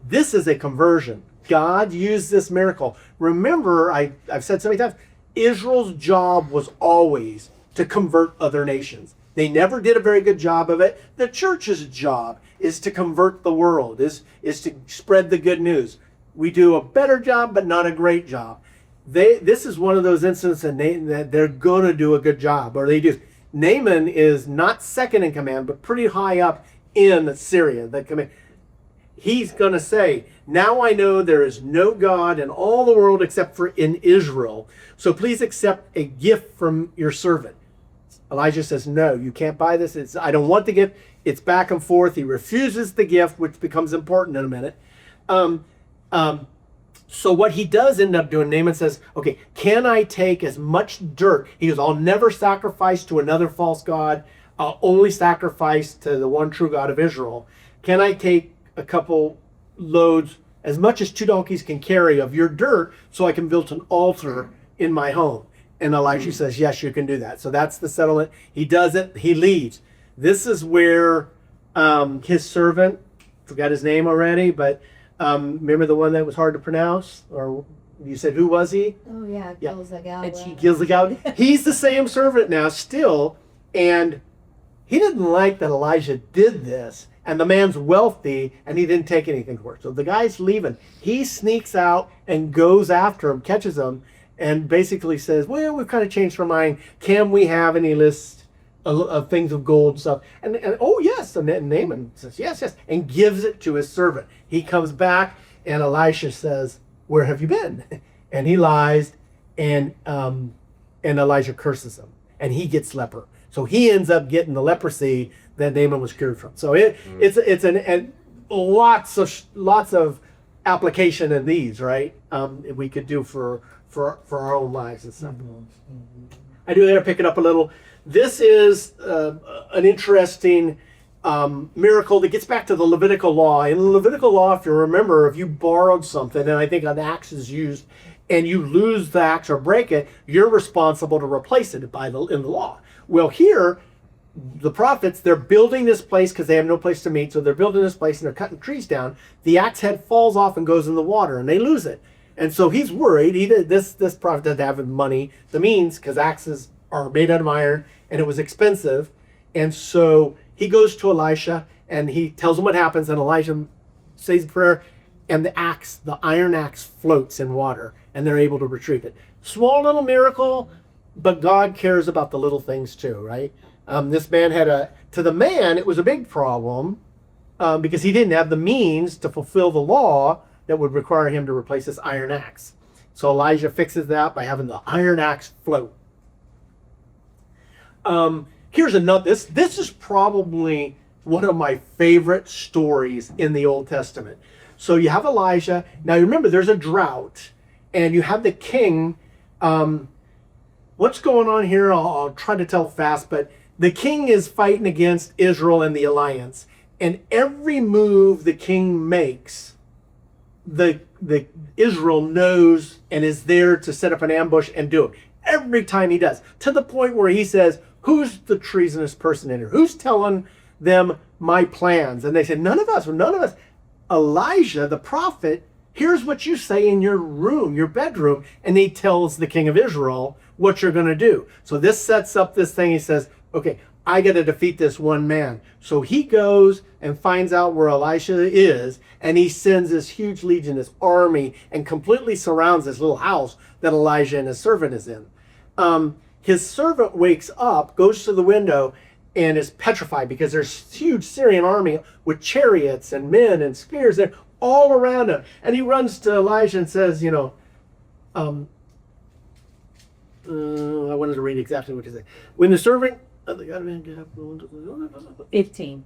This is a conversion. God used this miracle. Remember, I've said so many times, Israel's job was always to convert other nations. They never did a very good job of it. The church's job is to convert the world, is to spread the good news. We do a better job, but not a great job. This is one of those instances that they're going to do a good job, or they do. Naaman is not second in command, but pretty high up in Syria. The command. He's going to say, now I know there is no God in all the world except for in Israel. So please accept a gift from your servant. Elijah says, no, you can't buy this. I don't want the gift. It's back and forth. He refuses the gift, which becomes important in a minute. So what he does end up doing, Naaman says, okay, can I take as much dirt? He goes, I'll never sacrifice to another false god. I'll only sacrifice to the one true God of Israel. Can I take a couple loads, as much as 2 donkeys can carry of your dirt, so I can build an altar in my home? And Elisha says, yes, you can do that. So that's the settlement. He does it. He leaves. This is where his servant, forgot his name already, but remember the one that was hard to pronounce? Or you said, who was he? Oh yeah, Yeah. Gilgal. He's the same servant now still. And he didn't like that Elijah did this. And the man's wealthy, and he didn't take anything for it. So the guy's leaving. He sneaks out and goes after him, catches him, and basically says, well, we've kind of changed our mind. Can we have any list of things of gold and stuff? And oh, yes. And Naaman says, yes, and gives it to his servant. He comes back, and Elisha says, where have you been? And he lies, and Elijah curses him, and he gets leper. So he ends up getting the leprosy that Naaman was cured from. So it's lots of application in these, right? We could do for our own lives and stuff. I do gotta pick it up a little. This is an interesting miracle that gets back to the Levitical law. In the Levitical law, if you remember, if you borrowed something, and I think an axe is used, and you lose the axe or break it, you're responsible to replace it in the law. Well, here, the prophets, they're building this place because they have no place to meet, so they're building this place and they're cutting trees down. The axe head falls off and goes in the water, and they lose it. And so he's worried. This prophet doesn't have the money, the means, because axes are made out of iron, and it was expensive. And so he goes to Elisha, and he tells him what happens, and Elijah says a prayer, and the iron axe floats in water, and they're able to retrieve it. Small little miracle, but God cares about the little things too, right? This man to the man, it was a big problem because he didn't have the means to fulfill the law that would require him to replace this iron axe. So Elijah fixes that by having the iron axe float. Here's another, this is probably one of my favorite stories in the Old Testament. So you have Elijah. Now you remember there's a drought, and you have the king. What's going on here? I'll try to tell fast, but the king is fighting against Israel and the alliance. And every move the king makes, the Israel knows and is there to set up an ambush and do it. Every time he does. To the point where he says, who's the treasonous person in here? Who's telling them my plans? And they said, none of us. Elijah, the prophet, here's what you say in your room, your bedroom. And he tells the king of Israel what you're going to do. So this sets up this thing. He says, okay, I got to defeat this one man. So he goes and finds out where Elisha is, and he sends this huge legion, this army, and completely surrounds this little house that Elijah and his servant is in. His servant wakes up, goes to the window, and is petrified because there's a huge Syrian army with chariots and men and spears there all around him. And he runs to Elijah and says, I wanted to read exactly what he said. When the servant... 15.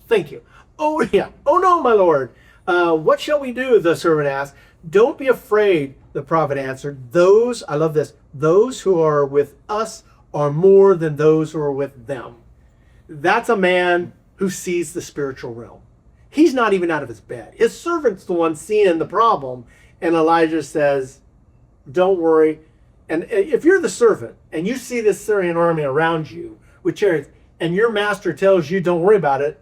Thank you. Oh, yeah. Oh, no, my lord. What shall we do? The servant asked. Don't be afraid, the prophet answered. I love this, those who are with us are more than those who are with them. That's a man who sees the spiritual realm. He's not even out of his bed. His servant's the one seeing the problem. And Elijah says, don't worry. And if you're the servant and you see this Syrian army around you with chariots, and your master tells you, don't worry about it,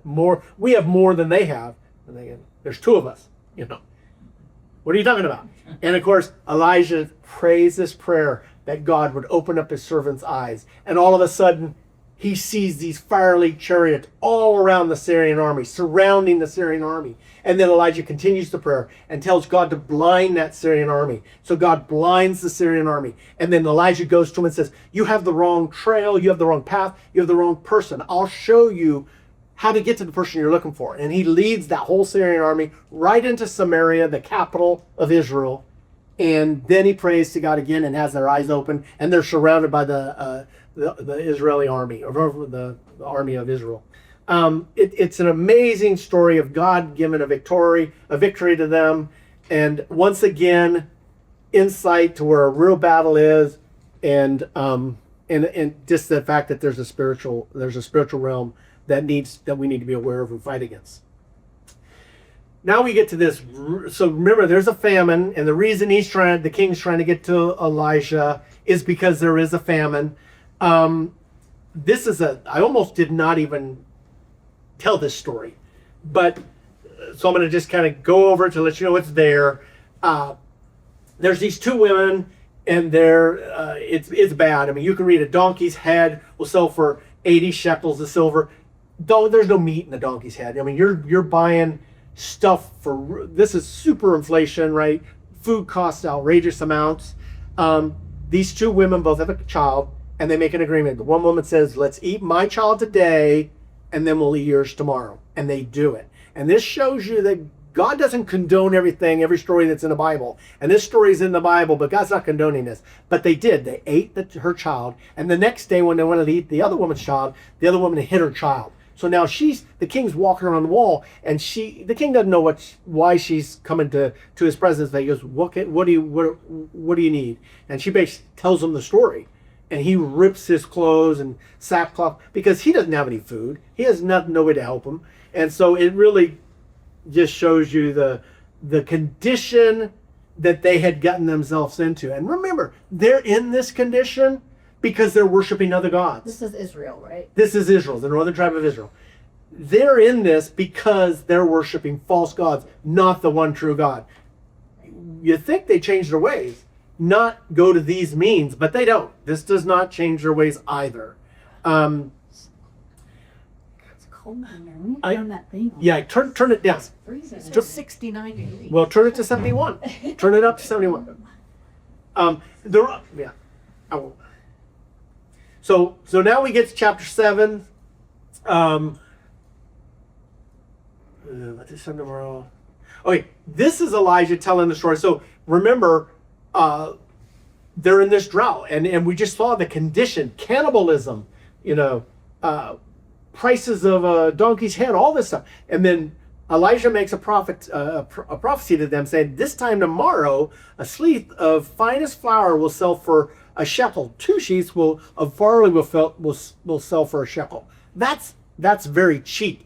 we have more than they have. And they go, there's 2 of us, What are you talking about? And of course, Elijah prays this prayer that God would open up his servant's eyes. And all of a sudden, he sees these fiery chariots all around the Syrian army, surrounding the Syrian army. And then Elijah continues the prayer and tells God to blind that Syrian army. So God blinds the Syrian army. And then Elijah goes to him and says, you have the wrong trail, you have the wrong path, you have the wrong person. I'll show you how to get to the person you're looking for. And he leads that whole Syrian army right into Samaria, the capital of Israel. And then he prays to God again and has their eyes open, and they're surrounded by the Israeli army, or the army of Israel. It's an amazing story of God giving a victory to them, and once again, insight to where a real battle is, and just the fact that there's a spiritual realm that we need to be aware of and fight against. Now we get to this. So remember, there's a famine, and the reason the king's trying to get to Elijah is because there is a famine. I almost did not even tell this story, but so I'm going to just kind of go over it to let you know it's there. There's these two women, and it's bad. I mean, you can read a donkey's head will sell for 80 shekels of silver. There's no meat in the donkey's head. I mean, you're buying stuff this is super inflation, right? Food costs outrageous amounts. These two women both have a child, and they make an agreement. The one woman says, let's eat my child today, and then we'll eat yours tomorrow. And they do it. And this shows you that God doesn't condone every story that's in the Bible. And this story is in the Bible, but God's not condoning this. But they did. They ate her child. And the next day when they wanted to eat the other woman's child, the other woman hit her child. So now the king's walking around the wall, and the king doesn't know why she's coming to his presence. He goes, what do you need? And she basically tells him the story, and he rips his clothes and sackcloth because he doesn't have any food. He has no way to help him, and so it really just shows you the condition that they had gotten themselves into. And remember, they're in this condition because they're worshiping other gods. This is Israel, right? This is Israel, the northern tribe of Israel. They're in this because they're worshiping false gods, not the one true God. You think they changed their ways, not go to these means, but they don't. This does not change their ways either. It's cold in there. We I- turn that thing on. Yeah, turn it down. It's freezing. It's 69 degrees. Well, turn it to 71. Turn it up to 71. Yeah, I won't. So now we get to chapter 7. Okay, this is Elijah telling the story. So remember, they're in this drought, and we just saw the condition, cannibalism, prices of a donkey's head, all this stuff. And then Elijah makes a prophecy to them saying, this time tomorrow, a sheaf of finest flour will sell for a shekel. 2 sheets of barley will sell for a shekel. That's very cheap.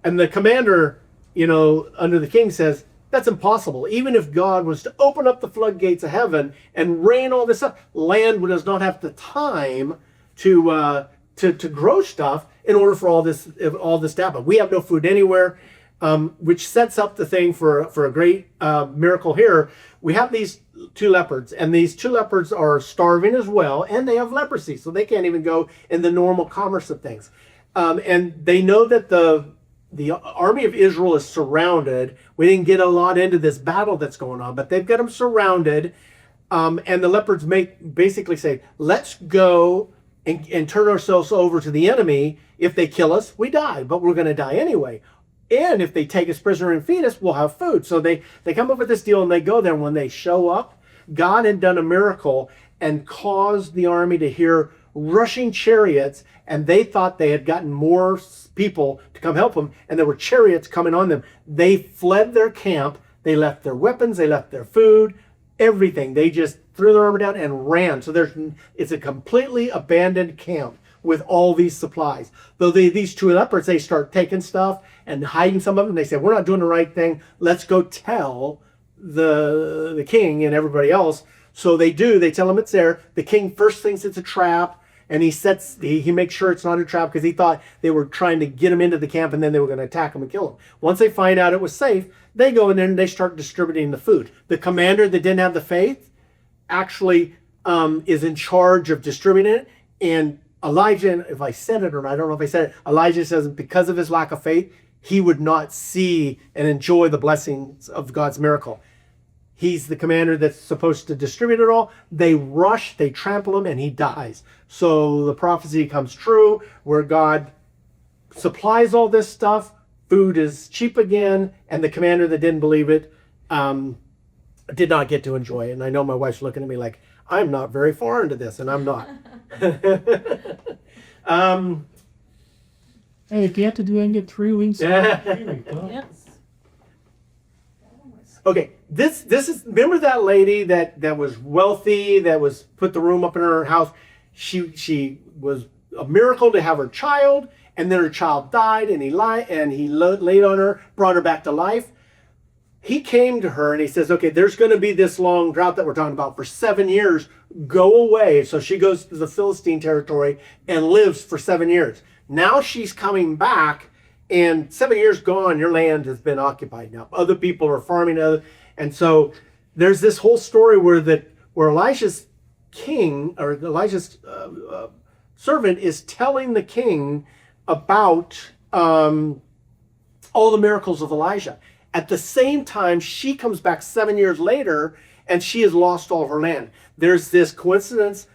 And the commander, under the king says, that's impossible. Even if God was to open up the floodgates of heaven and rain all this up, land does not have the time to grow stuff in order for all this to happen. We have no food anywhere, which sets up the thing for a great miracle here. We have these 2 leopards, and these 2 leopards are starving as well, and they have leprosy, so they can't even go in the normal commerce of things. And they know that the army of Israel is surrounded. We didn't get a lot into this battle that's going on, but they've got them surrounded. And the leopards basically say, let's go and turn ourselves over to the enemy. If they kill us, we die, but we're going to die anyway. And if they take us prisoner and feed us, we'll have food. So they come up with this deal, and they go there. And when they show up, God had done a miracle and caused the army to hear rushing chariots, and they thought they had gotten more people to come help them, and there were chariots coming on them. They fled their camp. They left their weapons. They left their food, everything. They just threw their armor down and ran. So it's a completely abandoned camp with all these supplies. Though these 2 leopards, they start taking stuff and hiding some of them. They say, we're not doing the right thing. Let's go tell the king and everybody else. So they do. They tell him it's there. The king first thinks it's a trap, and he makes sure it's not a trap because he thought they were trying to get him into the camp, and then they were going to attack him and kill him. Once they find out it was safe, they go in there and they start distributing the food. The commander that didn't have the faith actually is in charge of distributing it, and Elijah, and if I said it or not, I don't know if I said it, Elijah says because of his lack of faith, he would not see and enjoy the blessings of God's miracle. He's the commander that's supposed to distribute it all. They rush, they trample him, and he dies. So the prophecy comes true where God supplies all this stuff. Food is cheap again, and the commander that didn't believe it did not get to enjoy it. And I know my wife's looking at me like, I'm not very far into this, and I'm not. Hey, if you have to do it, get 3 weeks. Okay, this is, remember that lady that was wealthy, that was put the room up in her house. She was a miracle to have her child, and then her child died, and he laid on her, brought her back to life. He came to her and he says, okay, there's going to be this long drought that we're talking about for 7 years. Go away. So she goes to the Philistine territory and lives for 7 years. Now she's coming back, and 7 years gone, your land has been occupied now. Other people are farming, and so there's this whole story where Elisha's king, or Elijah's servant, is telling the king about all the miracles of Elijah. At the same time, she comes back 7 years later, and she has lost all her land. There's this coincidence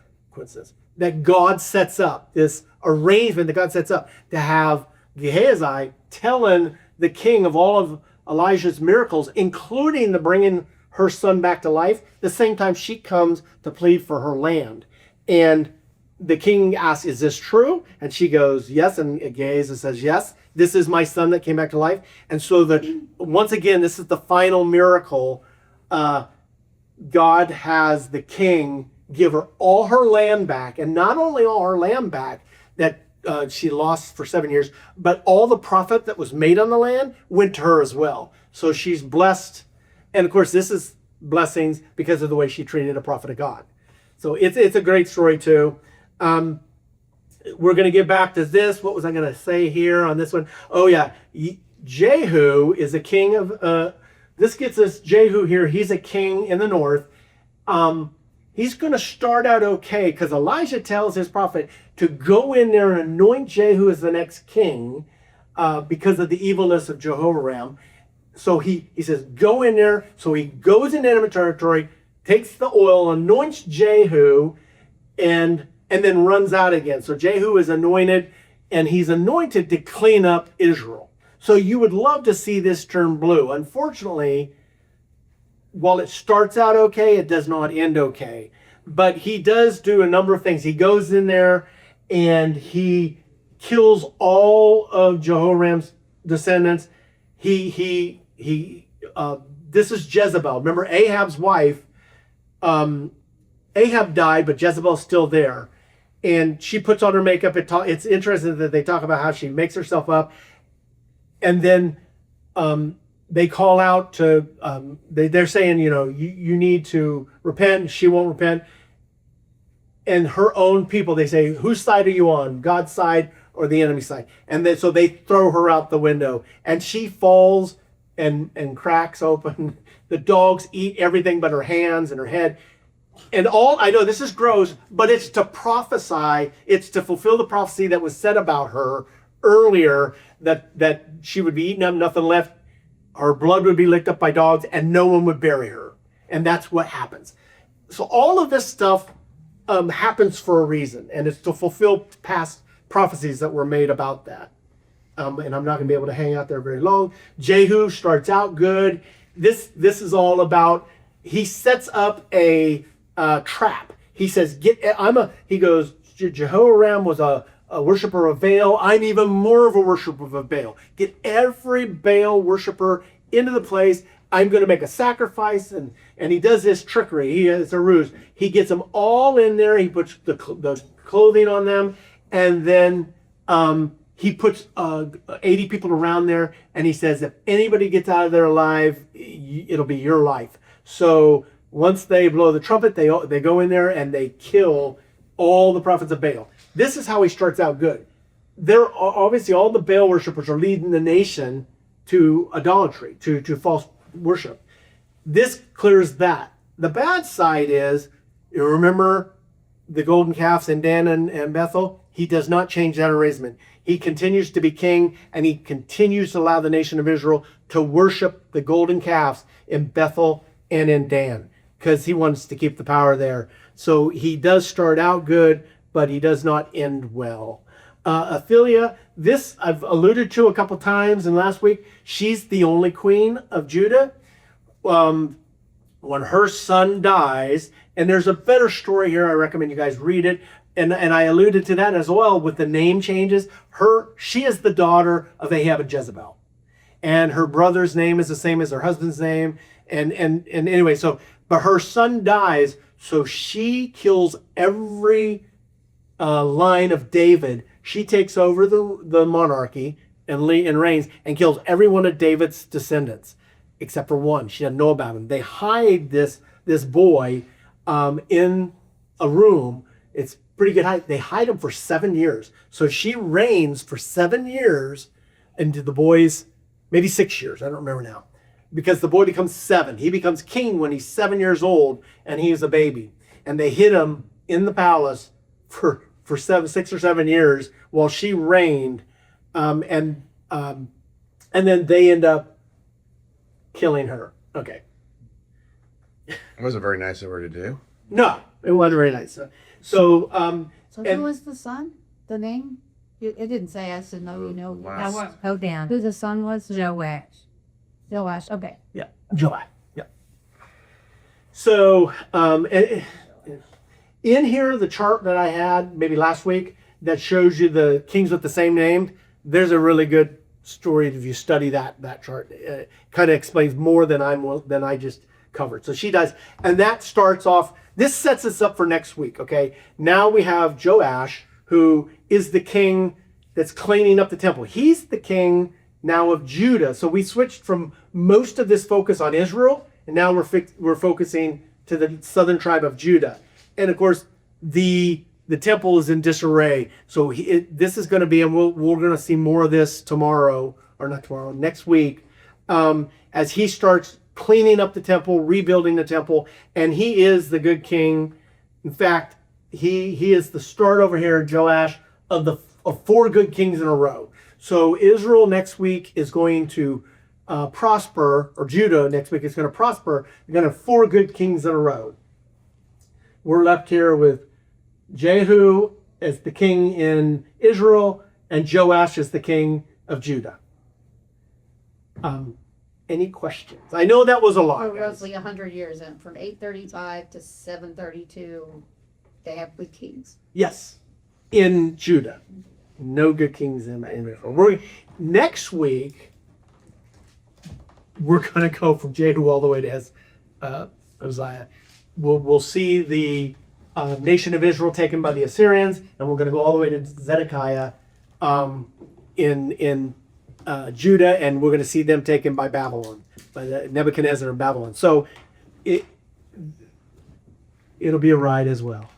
that God sets up, this arrangement that God sets up to have Gehazi telling the king of all of Elijah's miracles, including the bringing her son back to life, the same time she comes to plead for her land. And the king asks, is this true? And she goes, yes. And Gehazi says, yes, this is my son that came back to life. And so that once again, this is the final miracle. God has the king give her all her land back, and not only all her land back that she lost for 7 years, but all the profit that was made on the land went to her as well. So she's blessed. And of course, this is blessings because of the way she treated a prophet of God. So it's a great story too. We're going to get back to this. What was I going to say here on this one? Oh yeah, Jehu is a king of, this gets us Jehu here. He's a king in the north. He's going to start out okay because Elijah tells his prophet to go in there and anoint Jehu as the next king because of the evilness of Jehoram. So he says, go in there. So he goes into enemy territory, takes the oil, anoints Jehu, and then runs out again. So Jehu is anointed, and he's anointed to clean up Israel. So you would love to see this turn blue. Unfortunately, while it starts out okay, it does not end okay. But he does do a number of things. He goes in there and he kills all of Jehoram's descendants. This is Jezebel. Remember Ahab's wife. Ahab died, but Jezebel's still there. And she puts on her makeup. It's interesting that they talk about how she makes herself up. And then they call out to, they're saying, you need to repent. She won't repent. And her own people, they say, whose side are you on? God's side or the enemy side? And then, so they throw her out the window. And she falls and cracks open. The dogs eat everything but her hands and her head. And I know this is gross, but it's to prophesy. It's to fulfill the prophecy that was said about her earlier, that she would be eaten up, nothing left. Her blood would be licked up by dogs, and no one would bury her. And that's what happens. So all of this stuff happens for a reason, and it's to fulfill past prophecies that were made about that. And I'm not going to be able to hang out there very long. Jehu starts out good. This is all about, he sets up a trap. He says, he goes, Jehoram was a worshiper of Baal. I'm even more of a worshiper of Baal. Get every Baal worshiper into the place. I'm going to make a sacrifice. And he does this trickery. He has a ruse. He gets them all in there. He puts the clothing on them. And then he puts 80 people around there. And he says, if anybody gets out of there alive, it'll be your life. So once they blow the trumpet, they go in there and they kill all the prophets of Baal. This is how he starts out good. They're obviously, all the Baal worshippers are leading the nation to idolatry, to false worship. This clears that. The bad side is, you remember the golden calves in Dan and Bethel, he does not change that arrangement. He continues to be king, and he continues to allow the nation of Israel to worship the golden calves in Bethel and in Dan, because he wants to keep the power there. So he does start out good, but he does not end well. Athaliah, this I've alluded to a couple times in last week. She's the only queen of Judah. When her son dies, and there's a better story here, I recommend you guys read it. And I alluded to that as well with the name changes. She is the daughter of Ahab and Jezebel, and her brother's name is the same as her husband's name. And anyway, but her son dies, so she kills every line of David. She takes over the monarchy and reigns and kills every one of David's descendants except for one. She doesn't know about him. They hide this boy in a room. It's pretty good height. They hide him for 7 years. So she reigns for 7 years, and the boy's maybe 6 years. I don't remember now, because the boy becomes 7. He becomes king when he's 7 years old, and he's a baby. And they hid him in the palace for 6 or 7 years while she reigned, and then they end up killing her. Okay. It wasn't very nice of her to do. No, it wasn't very nice. So So And- who was the son? The name? It didn't say. I said no. You know Wow. Go down. who the son was? Joash. Joash. Okay. yeah, July. Yeah. So in here, the chart that I had maybe last week that shows you the kings with the same name. There's a really good story if you study that chart. It kind of explains more than I just covered. So she does, and that starts off. This sets us up for next week. Okay, now we have Joash, who is the king that's cleaning up the temple. He's the king now of Judah. So we switched from most of this focus on Israel, and now we're focusing to the southern tribe of Judah. And of course, the temple is in disarray. So this is going to be, and we're going to see more of this tomorrow, or not tomorrow, next week, as he starts cleaning up the temple, rebuilding the temple, and he is the good king. In fact, he is the start over here, Joash, of 4 good kings in a row. So Israel next week is going to prosper, or Judah next week is going to prosper. You're going to have 4 good kings in a row. We're left here with Jehu as the king in Israel, and Joash as the king of Judah. Any questions? I know that was a lot. Or guys. roughly 100 years in, from 835 to 732, they have good kings. Yes, in Judah. No good kings in Israel. Next week, we're going to go from Jehu all the way to Uzziah. We'll see the nation of Israel taken by the Assyrians, and we're going to go all the way to Zedekiah in Judah, and we're going to see them taken by Babylon, by Nebuchadnezzar of Babylon. So it'll be a ride as well.